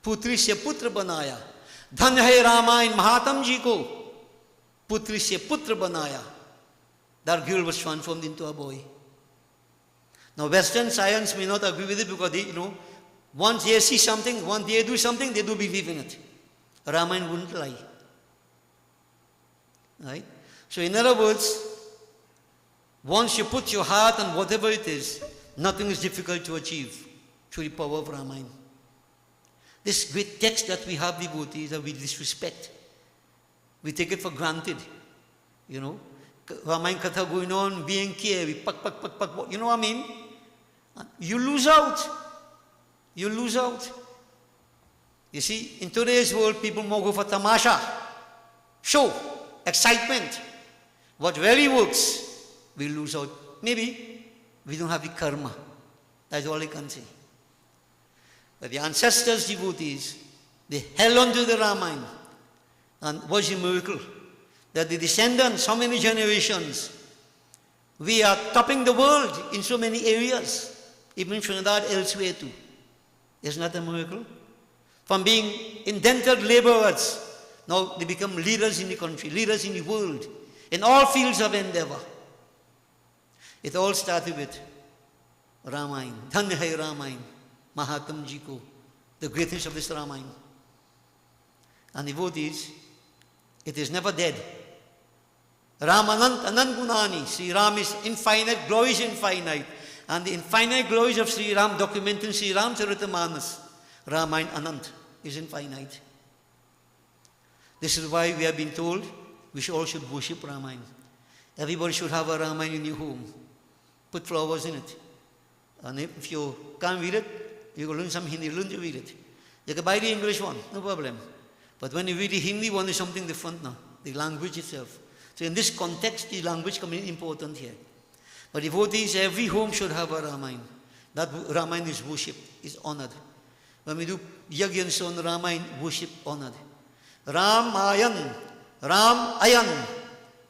Putri se putra banaya. Dhanya hai Ramayana Mahatam ji ko. Putri se putra banaya. That girl was transformed into a boy. Now Western science may not agree with it because they, once they see something, once they do something, they do believe in it. Ramayana wouldn't lie. Right? So in other words, once you put your heart on whatever it is, nothing is difficult to achieve through the power of Ramayana. This great text that we have, devotees, that we disrespect. We take it for granted. Ramayana Katha going on, being carry, pak, you know what I mean? You lose out. You lose out. You see, in today's world, people more go for tamasha, show, excitement. What really works, we lose out. Maybe we don't have the karma. That's all I can say. But the ancestors, devotees, they held on to the Ramayana. And was a miracle that the descendants, so many generations, we are topping the world in so many areas, even in Trinidad, elsewhere too. Isn't that a miracle? From being indentured laborers, now they become leaders in the country, leaders in the world, in all fields of endeavor. It all started with Ramayana, Dhanya Hai Ramayana, Mahatma Ji ko, the greatness of this Ramayana. And devotees, it is never dead. Ram Anant Gunani, Sri Ram is infinite, glory is infinite. And the infinite glories of Sri Ram documented in Sri Ramcharitamanas, Ramayana Anant is infinite. This is why we have been told we all should worship Ramayana. Everybody should have a Ramayana in your home. Put flowers in it. And if you can't read it, you can learn some Hindi, learn to read it. You can buy the English one, no problem. But when you read the Hindi one, is something different now, the language itself. So in this context, the language comes in important here. But devotees, every home should have a Ramayana. That Ramayana is worshipped, is honored. When we do yajna and so on, Ramayana, worship, honored. Ramayan, Ramayan,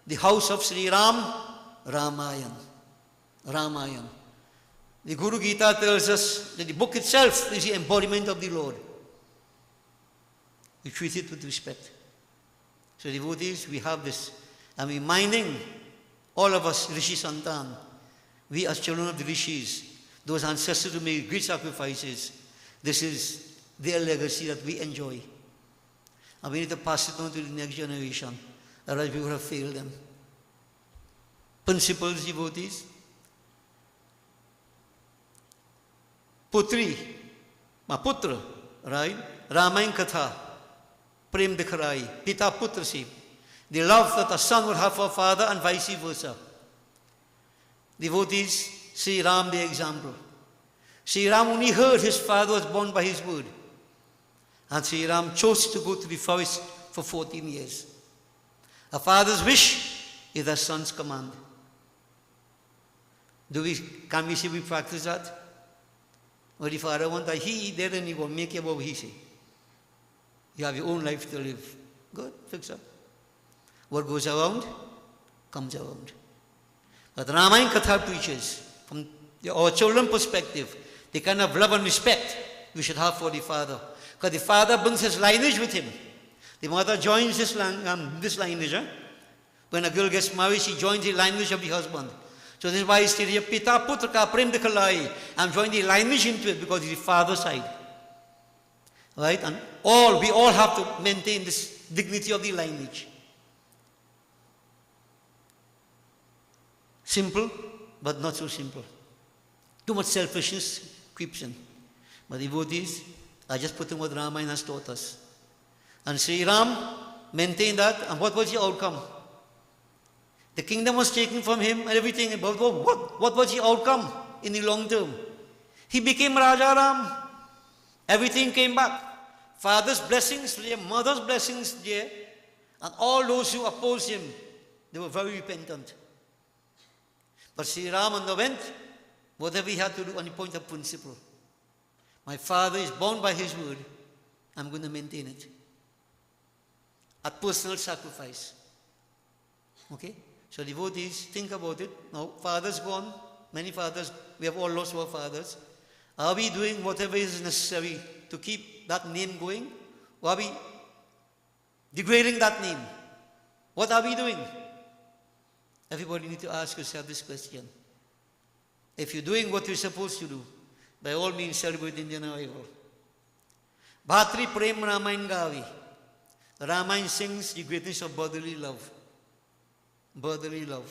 the house of Sri Ram, Ramayan. Ramayan. The Guru Gita tells us that the book itself is the embodiment of the Lord. We treat it with respect. So devotees, we have this. And we're minding, all of us, Rishi Santan, we as children of the Rishis, those ancestors who made great sacrifices, this is their legacy that we enjoy. And we need to pass it on to the next generation, otherwise we would have failed them. Principles, devotees. Putri, Putra, right? Ramayana Katha, Prem Dikharai, Pita Putra Si. The love that a son would have for a father and vice versa. Devotees, Sri Ram the example. Sri Ram only heard his father was born by his word. And Sri Ram chose to go to the forest for 14 years. A father's wish is a son's command. Can we say we practice that? Or the father wants that he there and he will make it what he say. You have your own life to live. Good, fix up. What goes around, comes around. But Ramayana Katha preaches, from our children's perspective, the kind of love and respect we should have for the father. Because the father brings his lineage with him. The mother joins this lineage. When a girl gets married, she joins the lineage of the husband. So this is why it's here, Pita Putra Ka Prem Dikhalai. I'm joining the lineage into it because it's the father's side. Right? And we all have to maintain this dignity of the lineage. Simple, but not so simple. Too much selfishness creeps in. But devotees, I just put in what Ramayana has taught us. And Sri Ram maintained that, and what was the outcome? The kingdom was taken from him and everything, but what was the outcome in the long term? He became Raja Ram. Everything came back. Father's blessings there, mother's blessings there, and all those who opposed him, they were very repentant. But Sri Ram underwent whatever he had to do on the point of principle. My father is bound by his word. I'm going to maintain it. At personal sacrifice. Okay? So devotees, think about it. Now, father's gone. Many fathers, we have all lost our fathers. Are we doing whatever is necessary to keep that name going? Or are we degrading that name? What are we doing? Everybody needs to ask yourself this question. If you're doing what you're supposed to do, by all means celebrate Indian arrival. Bhatri Prem Ramayana Gavi. Ramayana sings the greatness of brotherly love. Brotherly love.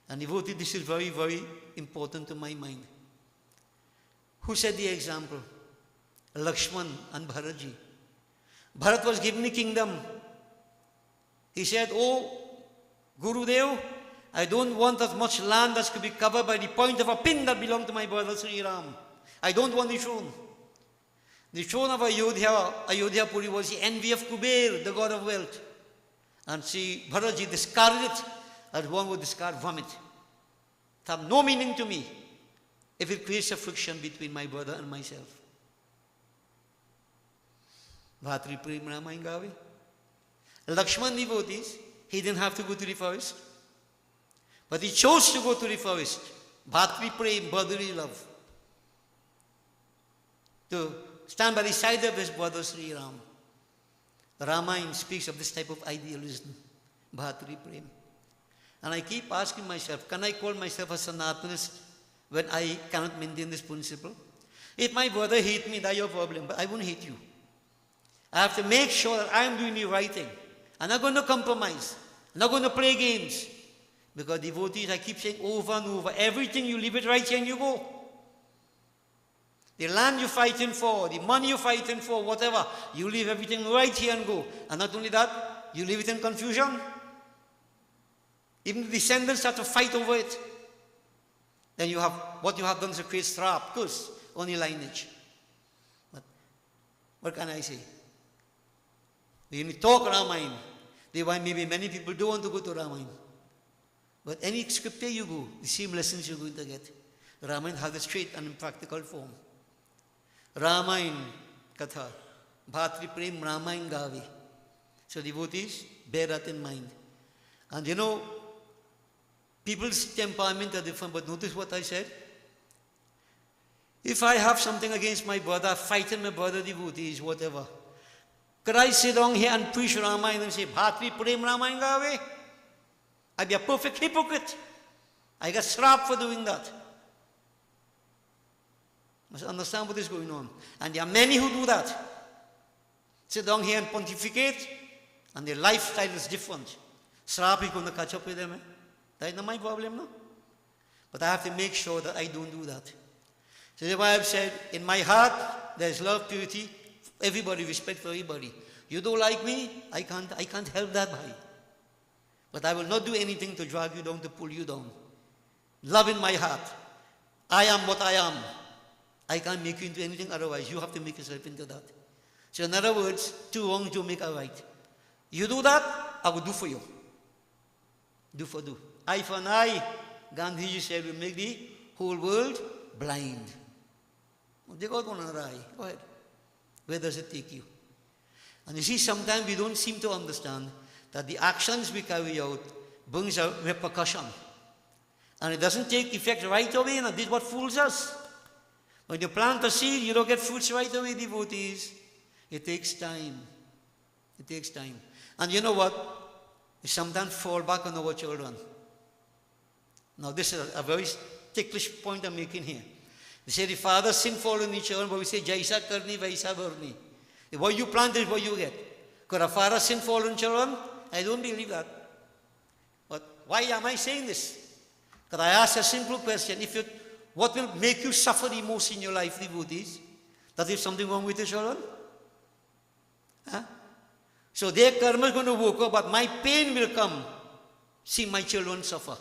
And devotee, this is very, very important to my mind. Who set the example? Lakshman and Bharatji. Bharat was given the kingdom. He said, "Oh, Gurudev, I don't want as much land as could be covered by the point of a pin that belonged to my brother Sri Ram. I don't want the throne. The throne of Ayodhya Puri was the envy of Kuber, the god of wealth. And Sri Bharaji discarded it as one would discard vomit. It has no meaning to me if it creates a friction between my brother and myself. Bhatri Prem Ramayana Gavi. Lakshman devotees, he didn't have to go to the forest. But he chose to go to the forest. Bhatri Prem, brotherly love. To stand by the side of his brother Sri Ram. Ramayana speaks of this type of idealism. Bhatri Prem. And I keep asking myself, can I call myself a Sanatanist when I cannot maintain this principle? If my brother hates me, that's your problem, but I won't hate you. I have to make sure that I am doing the right thing. I'm not going to compromise. I'm not going to play games. Because devotees, I keep saying over and over, everything you leave it right here and you go. The land you're fighting for, the money you're fighting for, whatever, you leave everything right here and go. And not only that, you leave it in confusion. Even the descendants start to fight over it. Then you have, what you have done is to create strap, curse, only lineage. But what can I say? When you talk Ramayana, maybe many people don't want to go to Ramayana. But any scripture you go, the same lessons you're going to get. Ramayana has a straight and practical form. Ramayana Katha, Bhatri Prem Ramayana Gavi. So devotees, bear that in mind. And you know, people's temperament are different, but notice what I said. If I have something against my brother, fighting my brother devotees, whatever, could I sit down here and preach Ramayana and say, Bhatri Prem Ramayana Gavi? I'd be a perfect hypocrite. I get slapped for doing that. You must understand what is going on. And there are many who do that. Sit down here and pontificate, and their lifestyle is different. Slap is going to catch up with them. That's not my problem, no? But I have to make sure that I don't do that. So that's why I've said, in my heart, there's love, purity, everybody, respect for everybody. You don't like me, I can't help that, bhai. But I will not do anything to drag you down, to pull you down. Love in my heart. I am what I am. I can't make you into anything otherwise. You have to make yourself into that. So in other words, two wrongs don't make a right. You do that, I will do for you. Do for do. Eye for an eye, Gandhiji said, will make the whole world blind. They got one another eye. Go ahead. Where does it take you? And you see, sometimes we don't seem to understand that the actions we carry out brings a repercussion. And it doesn't take effect right away, and this is what fools us. When you plant a seed, you don't get fruits right away, devotees. It takes time. It takes time. And you know what? We sometimes fall back on our children. Now this is a very ticklish point I'm making here. They say the father sin fall on the children, but we say, Jaisa karni, vaisa varni. What you plant is what you get. Could a father sin fall on children? I don't believe that. But why am I saying this? Because I ask a simple question. What will make you suffer the most in your life, devotees? That there's something wrong with the children? Huh? So their karma is going to work out, but my pain will come. See my children suffer.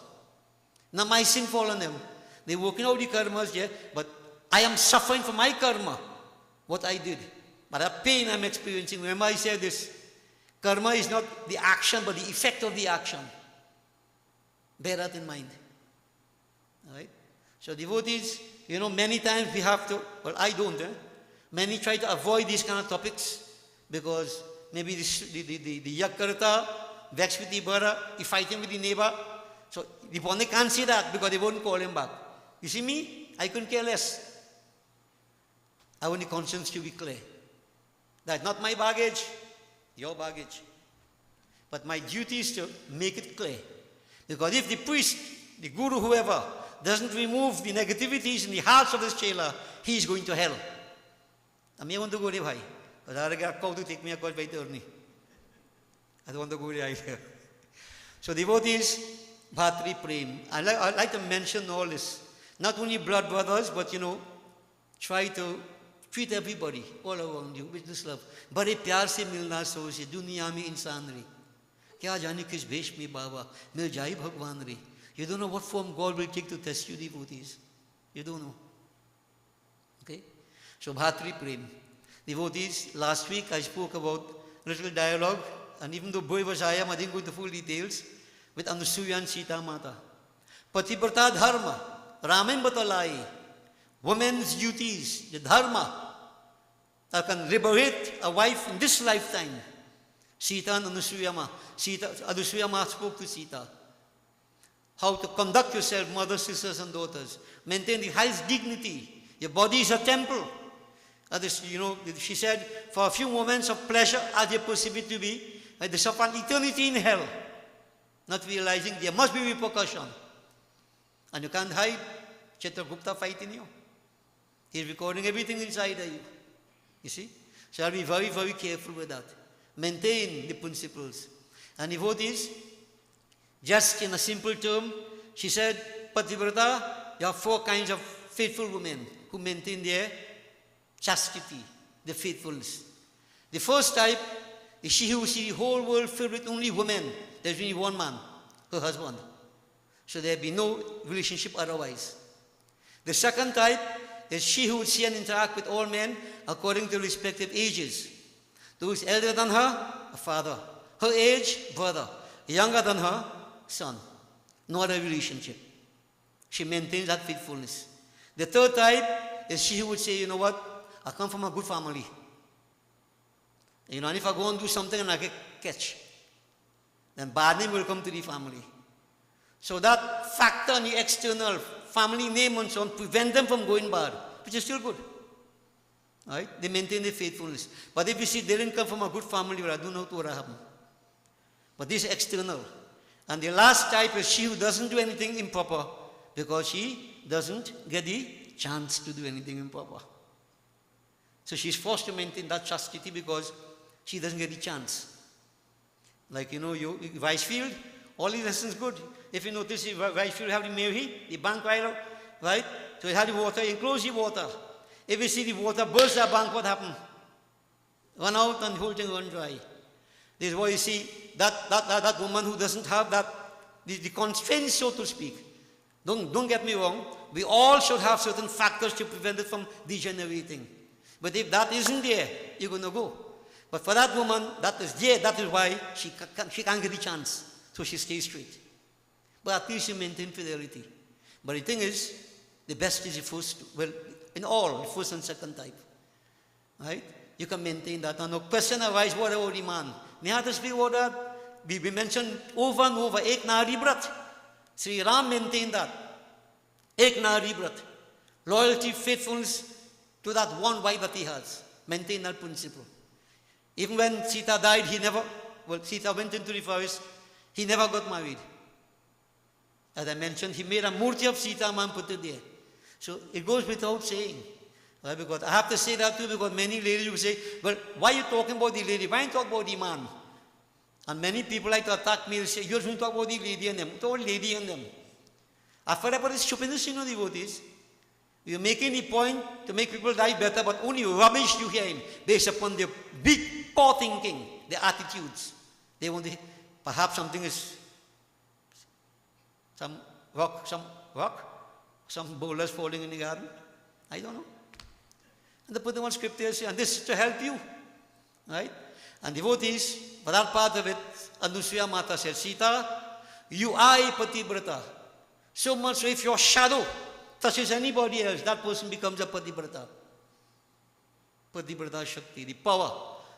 Now my sin fall on them. They're working out the karmas, yeah, but I am suffering for my karma, what I did. But that pain I'm experiencing, remember I said this, karma is not the action, but the effect of the action. Bear that in mind. All right? So devotees, you know, many times we have to, well, I don't, many try to avoid these kind of topics because maybe the Yakarta vexed with the brother, he fighting with the neighbor. So the Pony can't see that because they won't call him back. You see me? I couldn't care less. I want the conscience to be clear. That's not my baggage, your baggage. But my duty is to make it clear. Because if the priest, the guru, whoever, doesn't remove the negativities in the hearts of this chela, he is going to hell. I may want to go there, bhai. But I got called to take me a call by Turni. I don't want to go there either. So devotees, Bhatri Prem. I'd like to mention all this. Not only blood brothers, but you know, try to treat everybody all around you with this love. बड़े प्यार से मिलना सो से दुनिया में इंसान रे क्या जाने किस भेष में बाबा मिल जाए भगवान रे You don't know what form God will take to test you, devotees. You don't know. Okay? So Bhatri Prem. Devotees, last week I spoke about little dialogue, and even though boy was I didn't go into full details, with Anusuya and Sita Mata. Pativrata Dharma, Ramen Batalai, women's duties, the Dharma that can liberate a wife in this lifetime. Sita and Anusuya Ma spoke to Sita. How to conduct yourself, mothers, sisters, and daughters. Maintain the highest dignity. Your body is a temple. She said, for a few moments of pleasure, as they perceive it to be, they suffer an eternity in hell. Not realizing there must be repercussion. And you can't hide Chitragupta fighting you. He's recording everything inside of you. You see? So I'll be very, very careful with that. Maintain the principles. And devotees, just in a simple term, she said, Pativrata, there are 4 kinds of faithful women who maintain their chastity, their faithfulness. The first type is she who sees the whole world filled with only women. There's only one man, her husband. So there be no relationship otherwise. The second type is she who would see and interact with all men according to respective ages. Those elder than her, a father. Her age, brother. Younger than her, son. No other relationship. She maintains that faithfulness. The third type is she who would say, you know what, I come from a good family. And if I go and do something and I get catch, then bad name will come to the family. So that factor in the external family name and so on prevent them from going bad, which is still good. Right? They maintain their faithfulness. But if you see they didn't come from a good family, well, I don't know what happened. But this is external. And the last type is she who doesn't do anything improper because she doesn't get the chance to do anything improper. So she's forced to maintain that chastity because she doesn't get the chance. Like, Ricefield, all the lessons good. If you notice, Ricefield have the Mary, the bank right? So it had the water, enclose the water. If you see the water burst the bank, what happened? Run out and the whole thing run dry. This is why you see that woman who doesn't have the constraints, so to speak. Don't get me wrong. We all should have certain factors to prevent it from degenerating. But if that isn't there, you're going to go. But for that woman, that is there. That is why she can't get the chance. So she stays straight. But at least she maintains fidelity. But the thing is, the best is the first, in all, the first and second type. Right? You can maintain that. And no question arises, what about the man? Nihat to speak about that. We mentioned over and over, Ek Nari Brat. Sri Ram maintained that. Ek Nari Brat. Loyalty, faithfulness to that one wife that he has. Maintain that principle. Even when Sita died, Sita went into the forest, he never got married. As I mentioned, he made a murti of Sita and put it there. So it goes without saying. Right? Because I have to say that too, because many ladies will say, well, why are you talking about the lady? Why are you talking about the man? And many people like to attack me and say, you're going to talk about the lady and them. It's all lady and them. I've heard about this stupidness, devotees. You're making the point to make people die better, but only rubbish you hear him based upon their big poor thinking, their attitudes. They want to, perhaps something is, some rock, some boulders falling in the garden. I don't know. And they put them on scriptures, and this is to help you. Right? And devotees, for that part of it, Anusuya Mata said, Sita, you are a pativrata. So much so if your shadow touches anybody else, that person becomes a pativrata. Pativrata Shakti, the power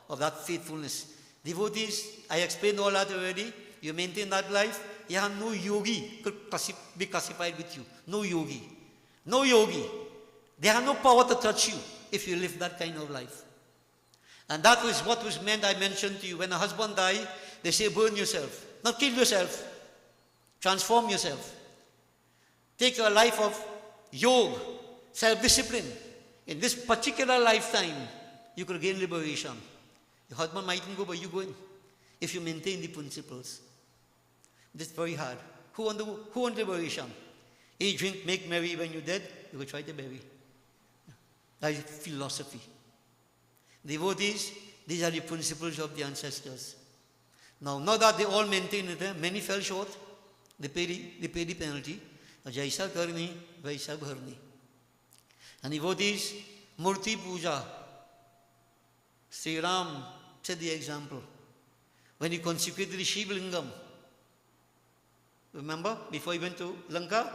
of that faithfulness. Devotees, I explained all that already. You maintain that life, you have no yogi could be classified with you. No yogi. No yogi. They have no power to touch you if you live that kind of life. And that was what was meant, I mentioned to you. When a husband dies, they say burn yourself. Not kill yourself. Transform yourself. Take a life of yoga, self-discipline. In this particular lifetime, you could gain liberation. Your husband mightn't go, but you go in. If you maintain the principles. It's very hard. Who want liberation? Eat, drink, make merry. When you're dead, you will try to bury. That is philosophy. Devotees, these are the principles of the ancestors. Now, not that they all maintained it, many fell short. They pay the penalty. Jaisa karni, vaisa bharni. And devotees, Murti Puja. Sri Ram set the example. When he consecrated the Shiva Lingam, remember, before he went to Lanka?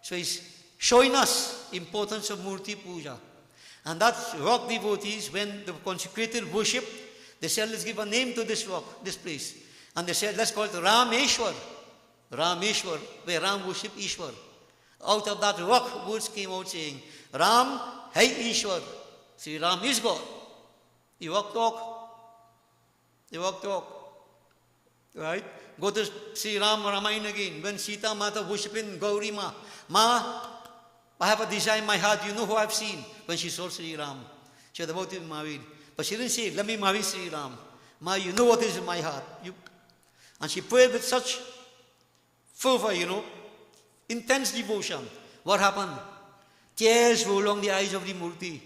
So he's showing us importance of Murti Puja. And that's rock devotees, when the consecrated worship, they said, let's give a name to this rock, this place. And they said, let's call it Rameshwar. Rameshwar, where Ram worshipped Ishwar. Out of that rock, words came out saying, Ram, Hai Ishwar. See, Ram is God. You walk talk. You walk talk. Right? Go to see Ramayana again. When Sita Mata worshipping Gauri Ma. Ma, I have a desire in my heart. You know who I've seen? When she saw Sri Ram. She was about to be married. But she didn't say, let me marry Sri Ram. Ma, you know what is in my heart. And she prayed with such fervor, intense devotion. What happened? Tears roll along the eyes of the Murti.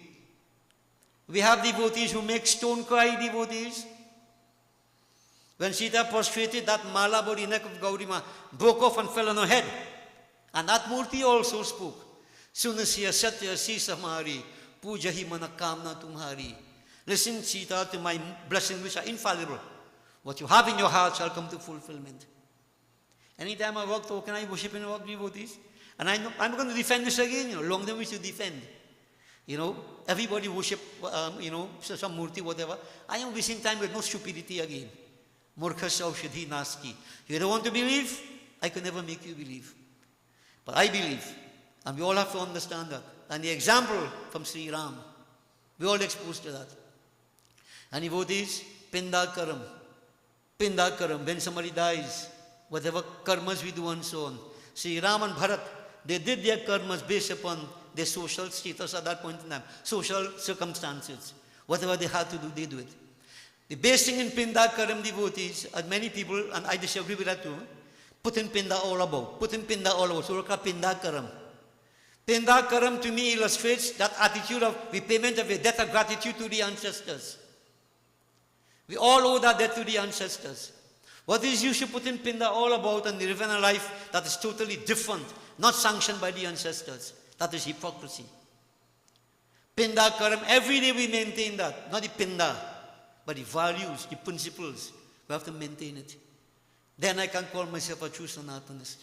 We have devotees who make stone cry devotees. When Sita prostrated, that mala about the neck of Gaurima broke off and fell on her head. And that Murti also spoke. Sunasya Satya Sisamari, Puja hi manakamna tumhari. Listen, Sita, to my blessings which are infallible. What you have in your heart shall come to fulfillment. Anytime I walk talk, can I worship and walk devotees? And I'm going to defend this again, long term we should defend. Everybody worship, some Murti, whatever. I am wasting time with no stupidity again. Murkha Saushadhi Naski. You don't want to believe? I can never make you believe. But I believe. And we all have to understand that. And the example from Sri Ram, we all exposed to that. And devotees, Pinda Karam. Pinda Karam, when somebody dies, whatever karmas we do and so on. Sri Ram and Bharat, they did their karmas based upon their social status at that point in time, social circumstances. Whatever they had to do, they do it. The best thing in Pinda Karam devotees, and many people, and I disagree with that too, put in Pinda all about. Put in Pinda all about. So Pinda Karam. Pinda Karam to me illustrates that attitude of repayment of a debt of gratitude to the ancestors. We all owe that debt to the ancestors. What is you should put in Pinda all about and live in a life that is totally different, not sanctioned by the ancestors. That is hypocrisy. Pinda Karam, every day we maintain that. Not the Pinda, but the values, the principles. We have to maintain it. Then I can call myself a true Sanatanist.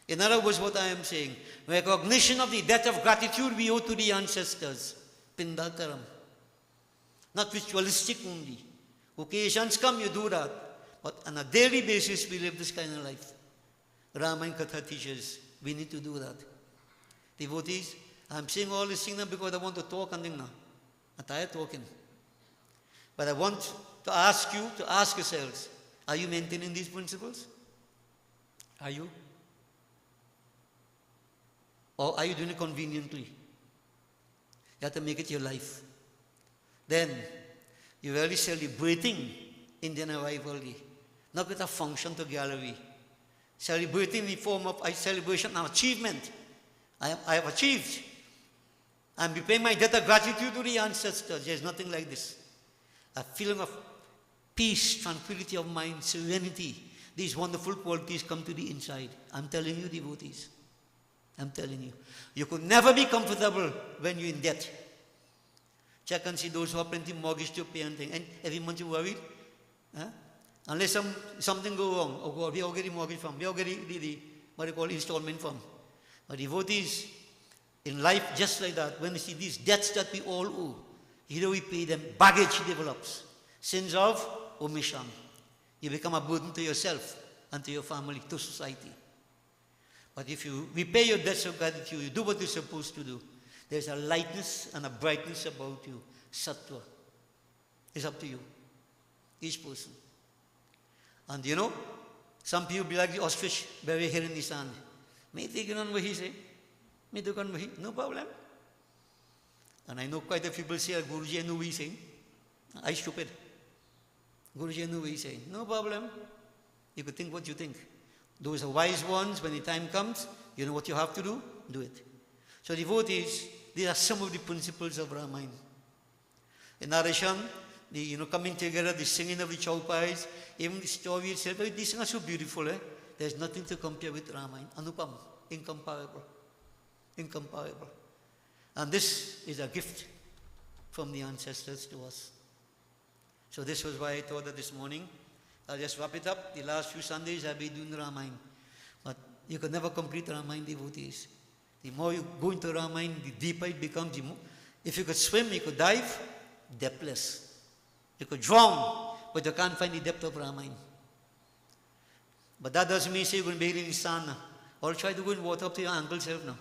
In other words, what I am saying, recognition of the debt of gratitude we owe to the ancestors. Pinda Karam. Not ritualistic only. Occasions come, you do that. But on a daily basis, we live this kind of life. Ramayana Katha teaches, we need to do that. Devotees, I'm saying all this thing now because I want to talk and thing now. I'm tired talking. But I want to ask you to ask yourselves, are you maintaining these principles? Are you? Or are you doing it conveniently? You have to make it your life. Then, you're really celebrating Indian Arrival Day. Not with a function to gallery. Celebrating in the form of a celebration and achievement. I have achieved. I'm repaying my debt of gratitude to the ancestors. There's nothing like this. A feeling of peace, tranquility of mind, serenity. These wonderful qualities come to the inside. I'm telling you, devotees. I'm telling you. You could never be comfortable when you're in debt. Check and see those who have plenty mortgage to pay and thing. And every month you're worried. Huh? Unless something go wrong. Oh God, we all get the mortgage from. We all get the what they call installment from. But devotees, in life just like that, when you see these debts that we all owe, either we pay them, baggage develops. Sins of omission. You become a burden to yourself and to your family, to society. But if you repay your debts of gratitude, you do what you're supposed to do, there's a lightness and a brightness about you. Sattva. It's up to you. Each person. And some people be like the ostrich buried here in the sand. May take on what he say. May take on what he. No problem. And I know quite a few people say, Guruji, I know what he's saying. I stupid. Guruji, I know what he's saying. No problem. You could think what you think. Those are wise ones. When the time comes, you know what you have to do. Do it. So devotees, these are some of the principles of Ramayana. In narration, the coming together, the singing of the chaupais, even the story itself, these things are so beautiful. There's nothing to compare with Ramayana. Anupam, incomparable. Incomparable. And this is a gift from the ancestors to us. So this was why I thought that this morning, I'll just wrap it up. The last few Sundays I'll be doing Ramayana. But you can never complete Ramayana, devotees. The more you go into Ramayana, the deeper it becomes. If you could swim, you could dive, depthless. You could drown, but you can't find the depth of Ramayana. But that doesn't mean say you're going to be in the sand now. Or try to go in water up to your ankle self now.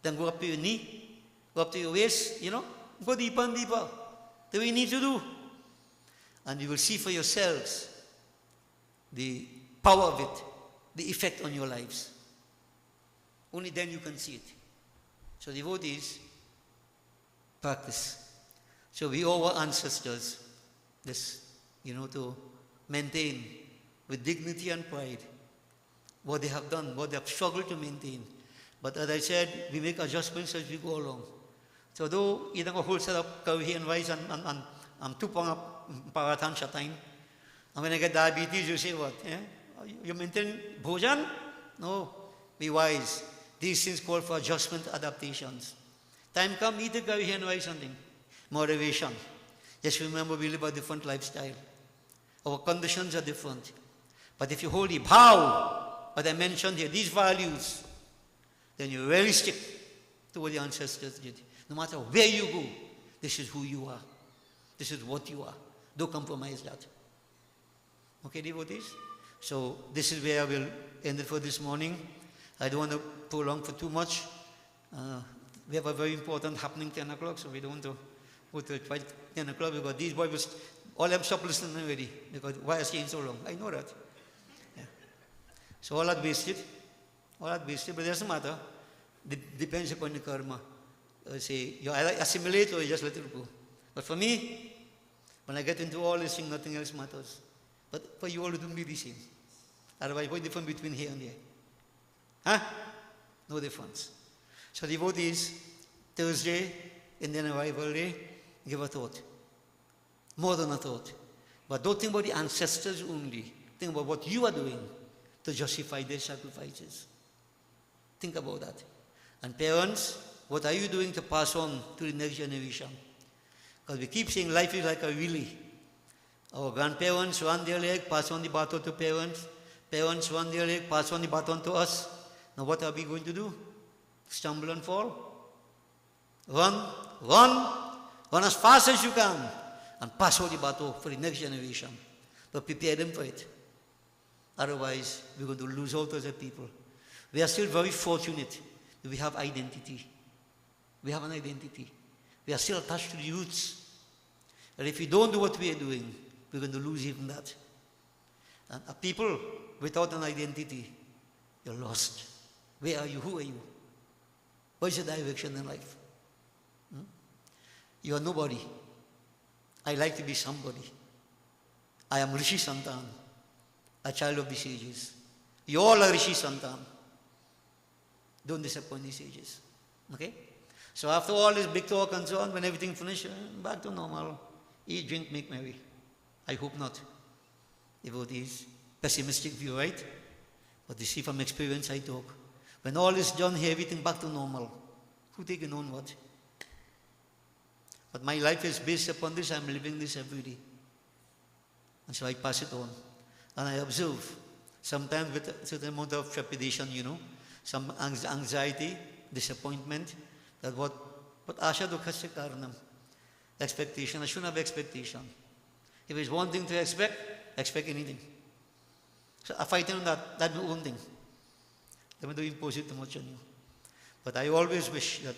Then go up to your knee, go up to your waist, go deeper and deeper. The way you need to do. And you will see for yourselves the power of it, the effect on your lives. Only then you can see it. So devotees, practice. So we owe our ancestors this, to maintain with dignity and pride what they have done, what they have struggled to maintain. But as I said, we make adjustments as we go along. So though you don't hold set up kawihi and rice and tupang up paratan shatain, and when I get diabetes, you say what? You maintain bhojan? No, be wise. These things call for adjustment, adaptations. Time come, eat the kawihi and rice something. Moderation. Just remember, we live a different lifestyle. Our conditions are different. But if you hold the bhav, what I mentioned here, these values, then you really stick to what the ancestors did. No matter where you go, this is who you are. This is what you are. Don't compromise that. Okay, devotees? So this is where I will end it for this morning. I don't want to prolong for too much. We have a very important happening 10 o'clock, so we don't want to go to 10 o'clock because these boys, all have stopped listening already because why is staying so long? I know that. Yeah. So all that wasted. All that wasted, but it doesn't matter. It depends upon the karma. Say, you either assimilate or you just let it go. But for me, when I get into all this thing, nothing else matters. But for you all, it wouldn't be the same. Otherwise, what's the difference between here and there? Huh? No difference. So devotees, Thursday, Indian Arrival Day, give a thought. More than a thought. But don't think about the ancestors only. Think about what you are doing to justify their sacrifices. Think about that. And parents, what are you doing to pass on to the next generation? Because we keep saying life is like a relay. Our grandparents run their leg, pass on the baton to parents. Parents run their leg, pass on the baton to us. Now what are we going to do? Stumble and fall? Run as fast as you can and pass on the baton for the next generation. But prepare them for it. Otherwise, we're going to lose out as a people. We are still very fortunate that we have identity. We have an identity. We are still attached to the roots. And if we don't do what we are doing, we're going to lose even that. And a people without an identity, you're lost. Where are you? Who are you? What is your direction in life? You are nobody. I like to be somebody. I am Rishi Santan, a child of the sages. You all are Rishi Santan. Don't disappoint the sages. Okay? So after all this big talk and so on, when everything finished, back to normal. Eat, drink, make merry. I hope not. Devotees, pessimistic view, right? But you see from experience I talk. When all is done here, everything back to normal. Who taking on what? But my life is based upon this. I'm living this every day. And so I pass it on. And I observe, sometimes with a certain amount of trepidation, some anxiety, disappointment, that what asha dukhasya karanam. Expectation. I shouldn't have expectation. If it's one thing to expect anything. So I fight on that. That's my own thing. Let me impose it too much on you. But I always wish that,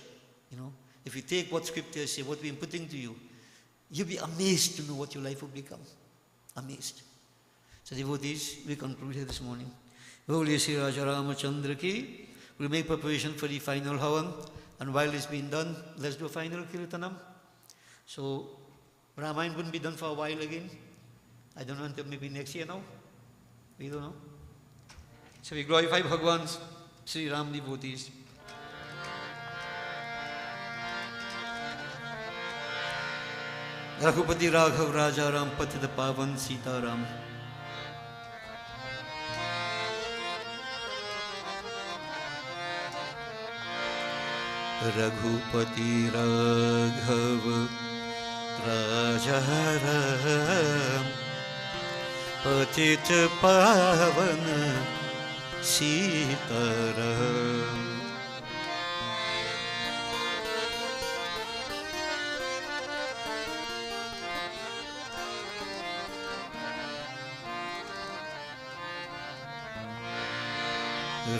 if you take what scriptures say, what we're putting to you, you'll be amazed to know what your life will become. Amazed. So devotees, we conclude here this morning. Holy Sri Raja Ramachandra ki. We'll make preparation for the final havan. And while it's being done, let's do a final kirtanam. So, Ramayana wouldn't be done for a while again. I don't know until maybe next year now. We don't know. So we glorify Bhagwan's Sri Ram devotees. Raghupati Raghav Raja Ram Patita Pavan Sita Ram. Raghupati Raghav राजा राम पतित पावन सीताराम।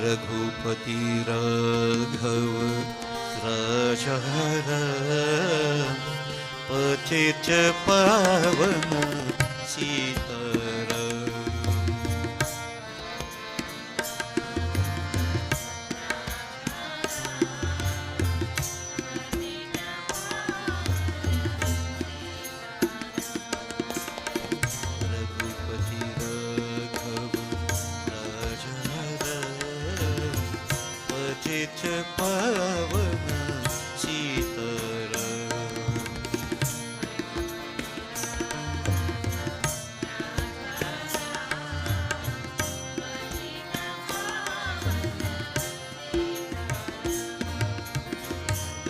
रघुपति राघव राजा राम पतित पावन सीताराम। रघुपति राघव राजा राम पतित पावन सीताराम।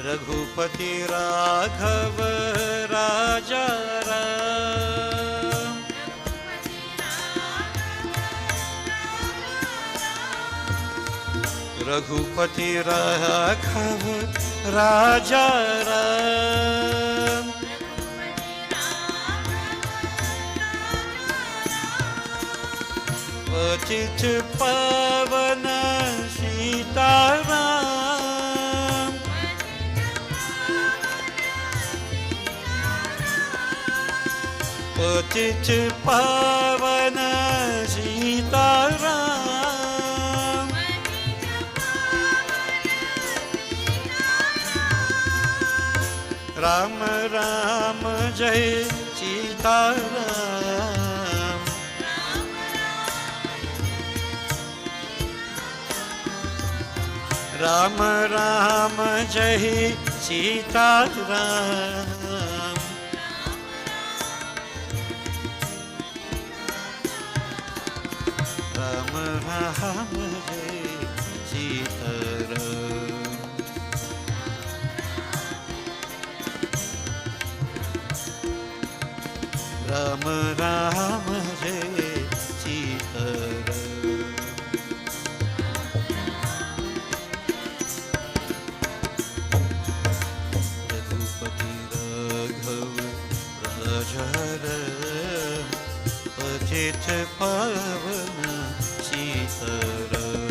रघुपति राघव राजा राम रघुपति राघव राजा राम पतित पावन सीताराम। पतित पावन सीताराम। राम राम जय सीताराम। राम राम जय सीताराम। राम राम जय सीताराम। राम राम जय सीताराम। रघुपति राघव राजा राम पतित पावन सीताराम।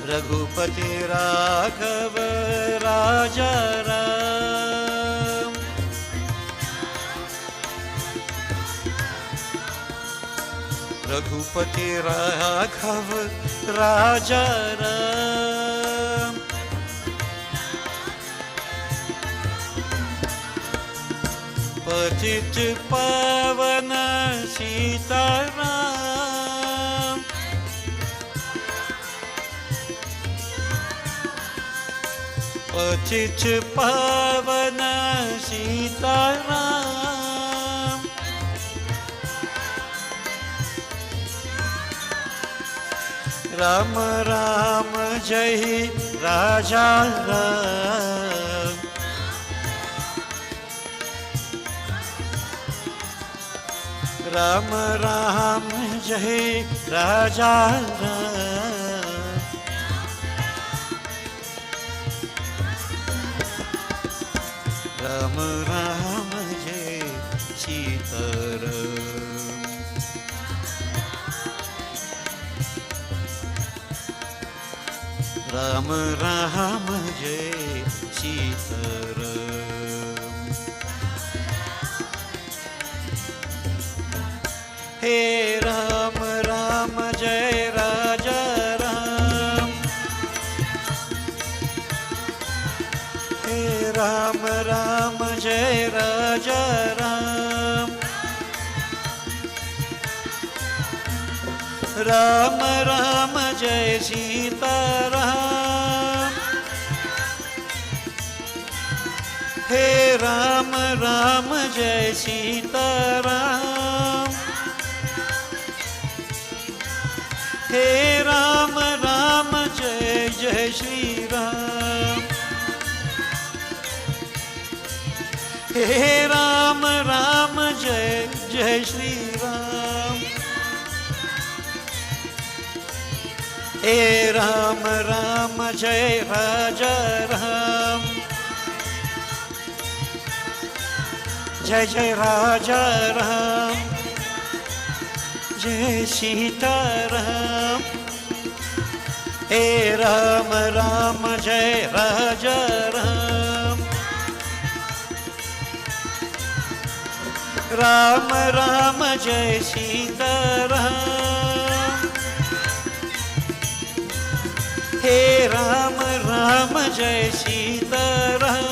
रघुपति राघव राजा राम रघुपति राघव राजा राम पतित पावन सीताराम। पतित पावन सीताराम। राम राम जय राजा राम। राम राम जय राजा राम। राम राम जय सीताराम। राम राम जय सीताराम। हे राम राम जय राजा राम। हे राम राम जय राजा राम। राम राम जय सीताराम। हे राम राम जय सीताराम। हे राम राम जय जय श्री राम। हे राम राम जय जय श्री राम। हे राम राम जय राजा राम। जय जय राजा राम। जय सीताराम। हे राम राम जय राजा राम। राम राम जय सीताराम। हे राम राम जय सीताराम।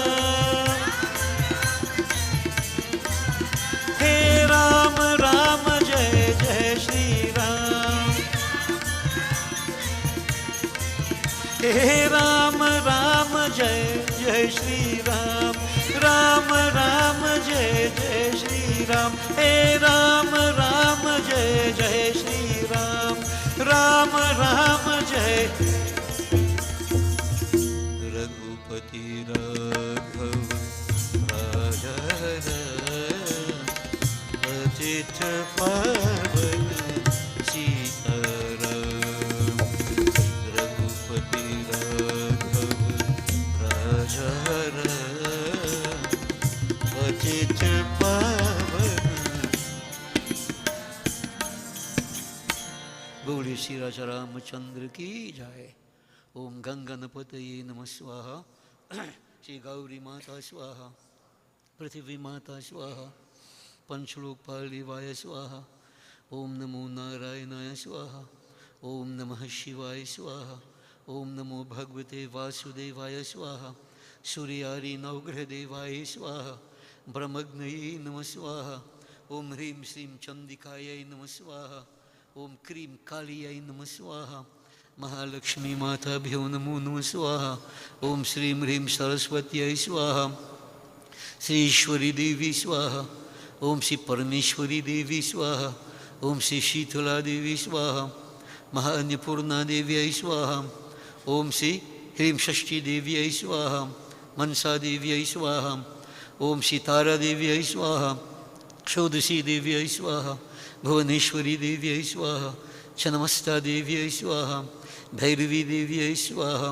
हे राम राम जय जय श्री राम। हे राम राम जय जय श्री राम। राम राम जय जय श्री राम। हे राम राम जय जय श्री राम। राम राम जय। रघुपति राघव राजा पतित पावन सीताराम। रघुपति राघव राजा पतित पावन। बोले श्री राजा रामचंद्र की जय। ओम गंगनपतये नमः स्वाहा। श्री गौरी माता स्वाहा। पृथ्वी माता स्वाहा। पंचलोकपालिवाय स्वाहा। ओम नमो नारायणाय स्वाहा। ओम नमः शिवाय स्वाहा। ओम नमो भगवते वासुदेवाय स्वाहा। सूर्यारि नवग्रहदेवाय स्वाहा। ब्रह्मग्नये नमः स्वाहा। ओम ह्रीं श्रीं चंडिकायै नमः स्वाहा। ओम क्रीं कालियै नमः स्वाहा। महालक्ष्मी माताभ्यो नमो नमः स्वाहा। ओम श्रीं ह्रीं सरस्वत्यै स्वाहा। श्री ईश्वरी देवी स्वाहा। ओम श्री परमेश्वरी देवी स्वाहा। ओम श्री शीतला देवी स्वाहा। महाअन्नपूर्णा देव्यै स्वाहा। ओम श्री ह्रीं षष्ठी देव्यै स्वाहा। मनसा देव्यै स्वाहा। ओम श्री तारा देव्यै स्वाहा। षोडशी देव्यै स्वाहा। भुवनेश्वरी देव्यै स्वाहा। छन्नमस्ता देव्यै स्वाहा। भैरवी देव्यै स्वाहा।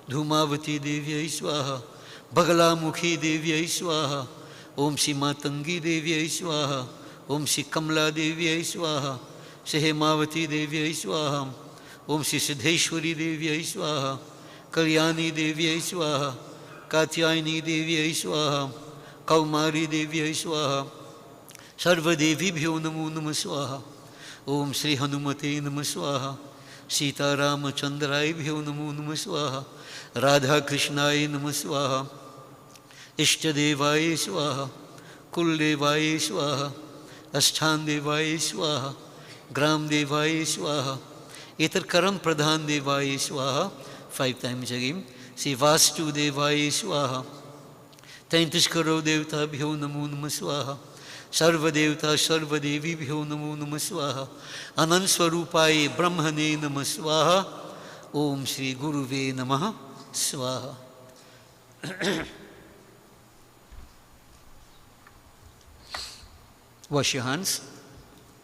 धूमावती देव्यै स्वाहा। बगलामुखी देव्यै स्वाहा। ओम श्री मातंगी देव्यै स्वाहा। ओम श्री कमला देव्यै स्वाहा। श्री हेमावती देव्यै स्वाहा। ओम श्री सिद्धेश्वरी देव्यै स्वाहा। कल्याणी देव्यै स्वाहा। कात्यायनी देव्यै स्वाहा। कौमारी देव्यै स्वाहा। सर्वदेवीभ्यो नमो नमः स्वाहा। ओम श्री हनुमते नमः स्वाहा। सीतारामचंद्राभ्यो नमो नमः स्वाहा। राधा कृष्णाय नमः स्वाहा। इष्टदेवाय स्वाहा। कुलदेवाय स्वाहा। अष्टान देवाय स्वाहा। ग्राम देवाय स्वाहा। इतर कर्म प्रधान देवाय स्वाहा। 5 times again. श्री वास्तुदेवाय स्वाहा। 33 करोड़ देवताभ्यो नमो नमः स्वाहा। सर्वदेवता सर्वदेवीभ्यो नमो नमः स्वाहा। अनंत स्वरूपाय ब्रह्मणे नमः स्वाहा। ओम श्री गुरुवे नमः स्वाहा। Wash your hands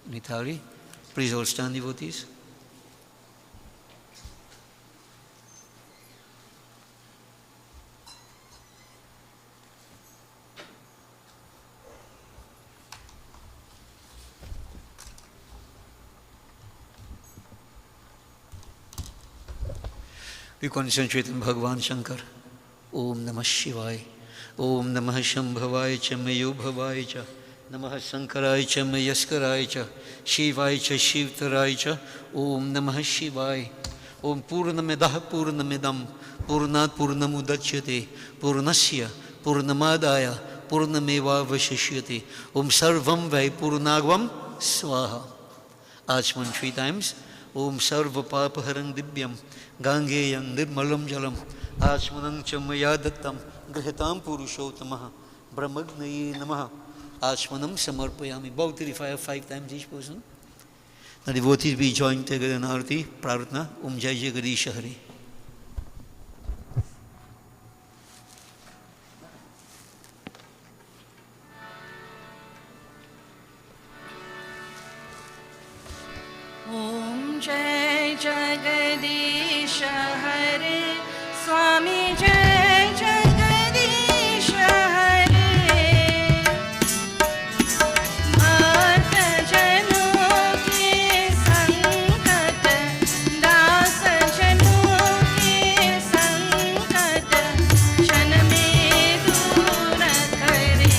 in Italy. Please all stand, devotees. We concentrate on Bhagavan Shankar. Om Namah Shivaya. Om Namah Shambhavaya cha Mayobhavaya cha. Namah Sankaraya cha Mayaskaraya cha. Shivaya cha Shivtaraya cha. Om Namah Shivaya. Om Purnamidah Purnamidam. Purnat Purnamudachyate. Purnasya Purnamadaya. Purnameva Vashishyate. Om Sarvam Vai Purnagvam Swaha. Achman 3 times. Om Sarva Papaharang Dibyam. Gangeyam Nirmalam Jalam. Achmanam Chamaya Dattam. Grihitam Purushottamah. Brahmagneye Namaha. Ashmanam Samarpayami. Bow to the fire 5 times each person. The devotees be joined together in Arati, Prarthana, Jai Jagadish Hari. Om Jai Jagadish Hare Swami Jai Jagadish Hare Bhakt Janon ke sankat Das Janon ke sankat Kshan mein dur kare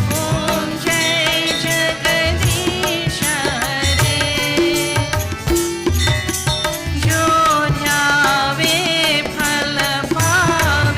Om Jai Jagadish Hare जो ध्यावे फल पावे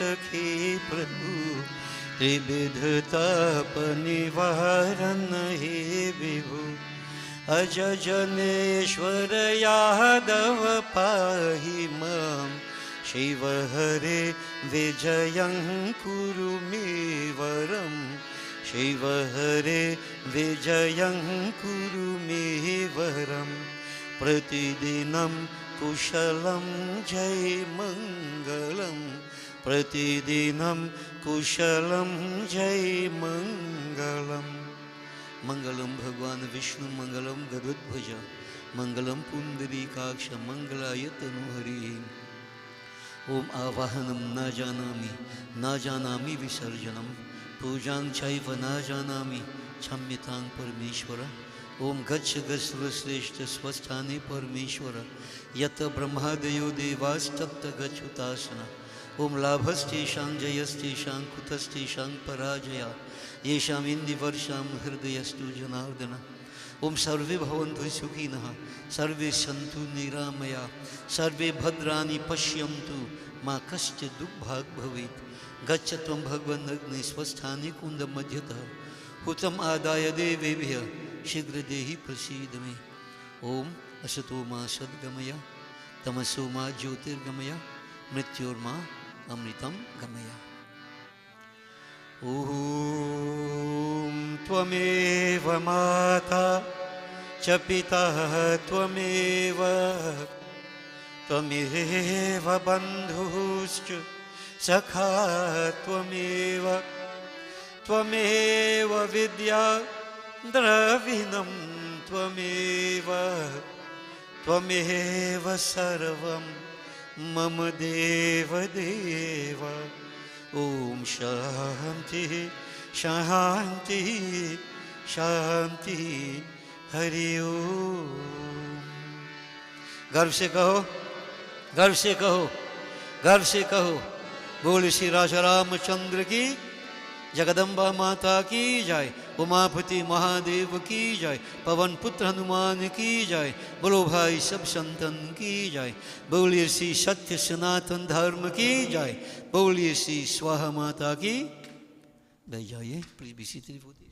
सखी प्रभु त्रिविधताप निवारण हे विभु अज जनेश्वर यादव पाहि मां शिव हरे विजयं कुरु मे वरं शिव हरे विजयं कुरु मे वरं प्रतिदिनं कुशलं जय मंगलं प्रतिदिनं कुशलं जय मंगलं मंगलं भगवान विष्णु मंगलं गरुड़ध्वज मंगलं पुंडरीकाक्ष मंगलाय तनुहरि ओम आवाहनं न जानामि विसर्जनं पूजां चैव न जानामि क्षम्यतां परमेश्वर ओम गच्छ गच्छ्रेष्ठ स्वस्थाने परमेश्वर यत ब्रह्मादयो देवास्तप्त गच्छुतासना ओम लाभस्तेषां जयस्तेषां कुतस्तेषां पराजया येषाम् इन्दिवर्षां हृदयस्तु जनार्दन ओम सर्वे भवन्तु सुखिनः सर्वे सन्तु निरामया सर्वे भद्राणि पश्यन्तु मा कश्चित् दुःखभाग् भवेत् गच्छ त्वं भगवन् अग्ने स्वस्थाने कुण्डमध्यतः हुतम् आदाय देवेभ्यः शीघ्र देहि प्रसीद मे ओम असतो मा सद्गमय तमसो मा ज्योतिर्गमय मृत्योर्मा अमृतं गमय ओम त्वमेव माता च पिता त्वमेव त्वमेव बन्धुश्च सखा त्वमेव त्वमेव विद्या द्रविणं त्वमेव त्वमेव सर्वं मम देव देव ओम शांति शांति शांति हरि ओम गर्व से कहो गर्व से कहो गर्व से कहो बोल श्री राजा रामचंद्र की जगदम्बा माता की जय उमापति महादेव की जय पवन पुत्र हनुमान की जय बोलो भाई सब संतन की जय बोलिए श्री सत्य सनातन धर्म की जय बोलिए श्री स्वाहा माता की बैठ जाइए please be seated for this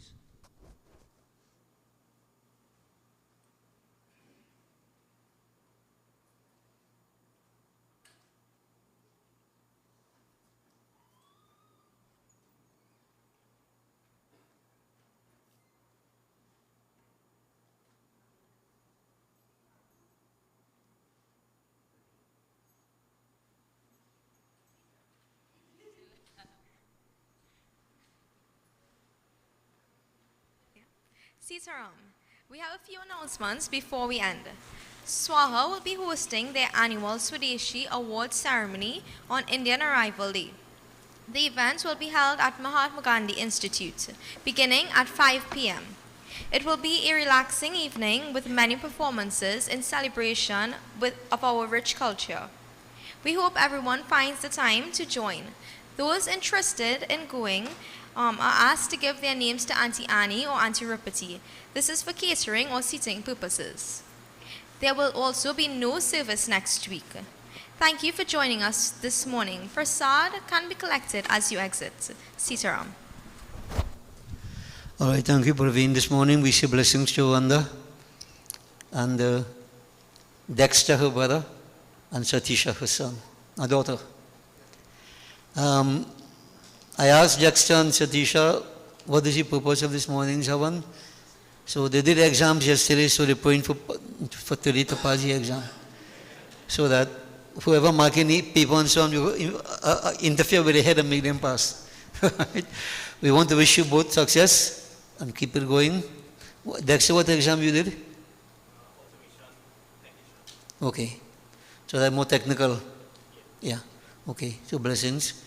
Sitaram, we have a few announcements before we end. SWAHA will be hosting their annual Swadeshi Awards ceremony on Indian Arrival Day. The event will be held at Mahatma Gandhi Institute, beginning at 5 p.m. It will be a relaxing evening with many performances in celebration of our rich culture. We hope everyone finds the time to join. Those interested in going are asked to give their names to Auntie Annie or Auntie Rupati. This is for catering or seating purposes. There will also be no service next week. Thank you for joining us this morning. Prasad can be collected as you exit. Sitaram. All right, thank you, Praveen. This morning we say blessings to Wanda and Dexter, her brother, and Satisha, her son, her daughter. I asked Dexter and Satisha, what is the purpose of this morning's Havan? So they did exams yesterday, so they're praying for today to pass the exam. So that whoever marking the people and so on, you interfere with the head and make them pass. Right? We want to wish you both success and keep it going. Dexter, what exam you did? Okay. So that's more technical. Yeah. Okay. So blessings.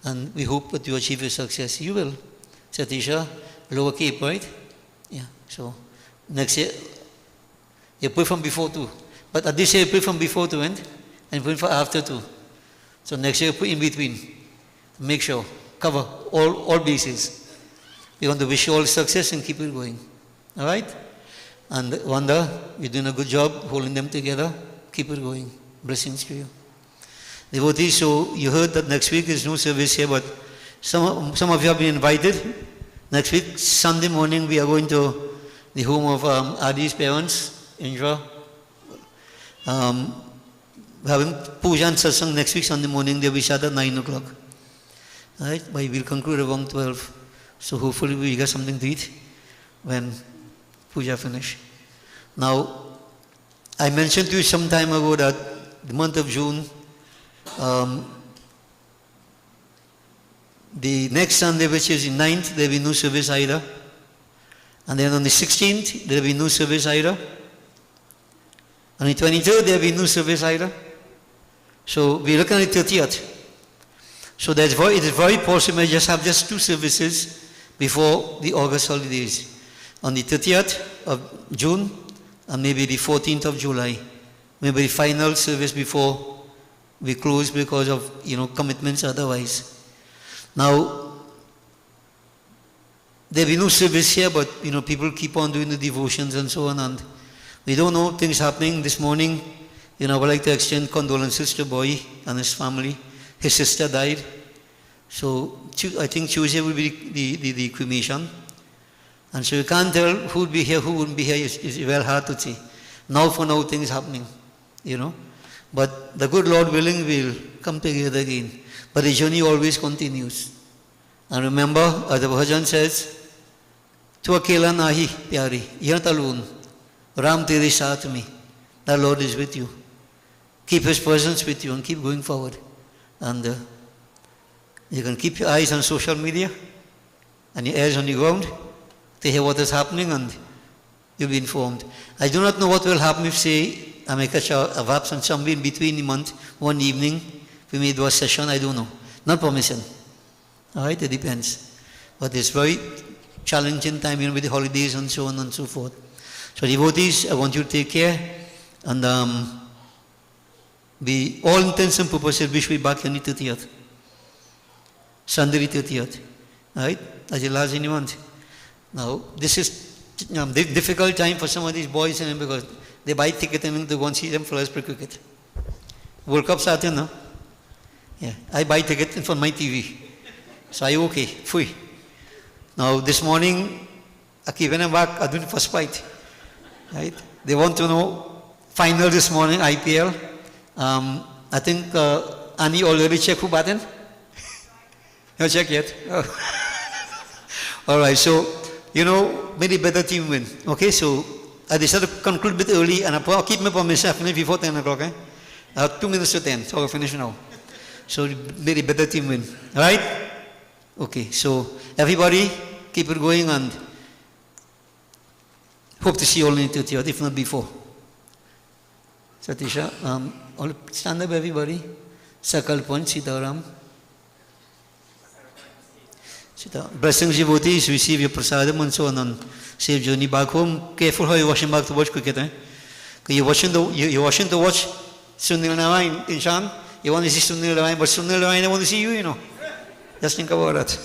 And we hope that you achieve your success. You will. Satisha, Lower Cape, right? Yeah. So next year, you pray from before too. But at this year, you pray from before to end and pray for after too. So next year, you put in between. Make sure. Cover all bases. We want to wish you all success and keep it going. All right? And Wanda, you're doing a good job holding them together. Keep it going. Blessings to you. devotees, so you heard that next week is no service here, but some of you have been invited. Next week, Sunday morning, we are going to the home of Adi's parents, Indra. We're having puja and satsang next week, Sunday morning. They'll be shut at 9 o'clock. Right? But we'll conclude around 12. So hopefully we get something to eat when puja finish. Now, I mentioned to you some time ago that the month of June, the next Sunday, which is the 9th, there will be no service either. And then on the 16th, there will be no service either. On the 23rd, there will be no service either. So we're looking at the 30th. So it is very possible I just have just 2 services before the August holidays. On the 30th of June and maybe the 14th of July. Maybe the final service before we close because of, commitments otherwise. Now, there will be no service here, but, people keep on doing the devotions and so on, and we don't know things happening. This morning, I would like to extend condolences to Boy and his family. His sister died. So, I think Tuesday will be the cremation. And so you can't tell who would be here, who wouldn't be here. It's well hard to say. Now for now, things happening, But the good Lord willing, we'll come together again. But the journey always continues. And remember, as the bhajan says, "Tu akela nahi, pyari, you're not alone. Ram tere saath mein. The Lord is with you. Keep His presence with you and keep going forward." And you can keep your eyes on social media and your ears on the ground to hear what is happening, and you'll be informed. I do not know what will happen if, say, I may catch a VAPS and somewhere in between the month, one evening, we may do a session, I don't know. Not permission. Alright, it depends. But it's very challenging time, with the holidays and so on and so forth. So devotees, I want you to take care, and we, all intents and purposes, wish we back on the 30th. Sunday the 30th. Alright? As the last in the month. Now, this is difficult time for some of these boys because they buy ticket and they want to see them first play cricket. World Cup starting now. Yeah, I buy ticket for my TV. So I okay, free. Now this morning, I keep them back, I do the first fight. Right? They want to know final this morning, IPL. I think Annie already checked who batting? No check yet. Oh. All right, so may the better team win. Okay, so I decided to conclude a bit early, and I'll keep my promise, finish before 10 o'clock. 2 minutes to 10, so I'll finish now. So may the better team win. Right? Okay, so everybody keep it going, and hope to see you all in the 30th, if not before. Satisha, all stand up everybody. Sakalpan, Sitaram. Blessings, devotees, receive your prasadam and so on, and safe journey back home. Careful how you're washing back to watch cricket, eh? Because you're watching to watch Sunil Narayan in Shan. You want to see Sunil Narayan, but Sunil Narayan, I want to see you, Just think about that.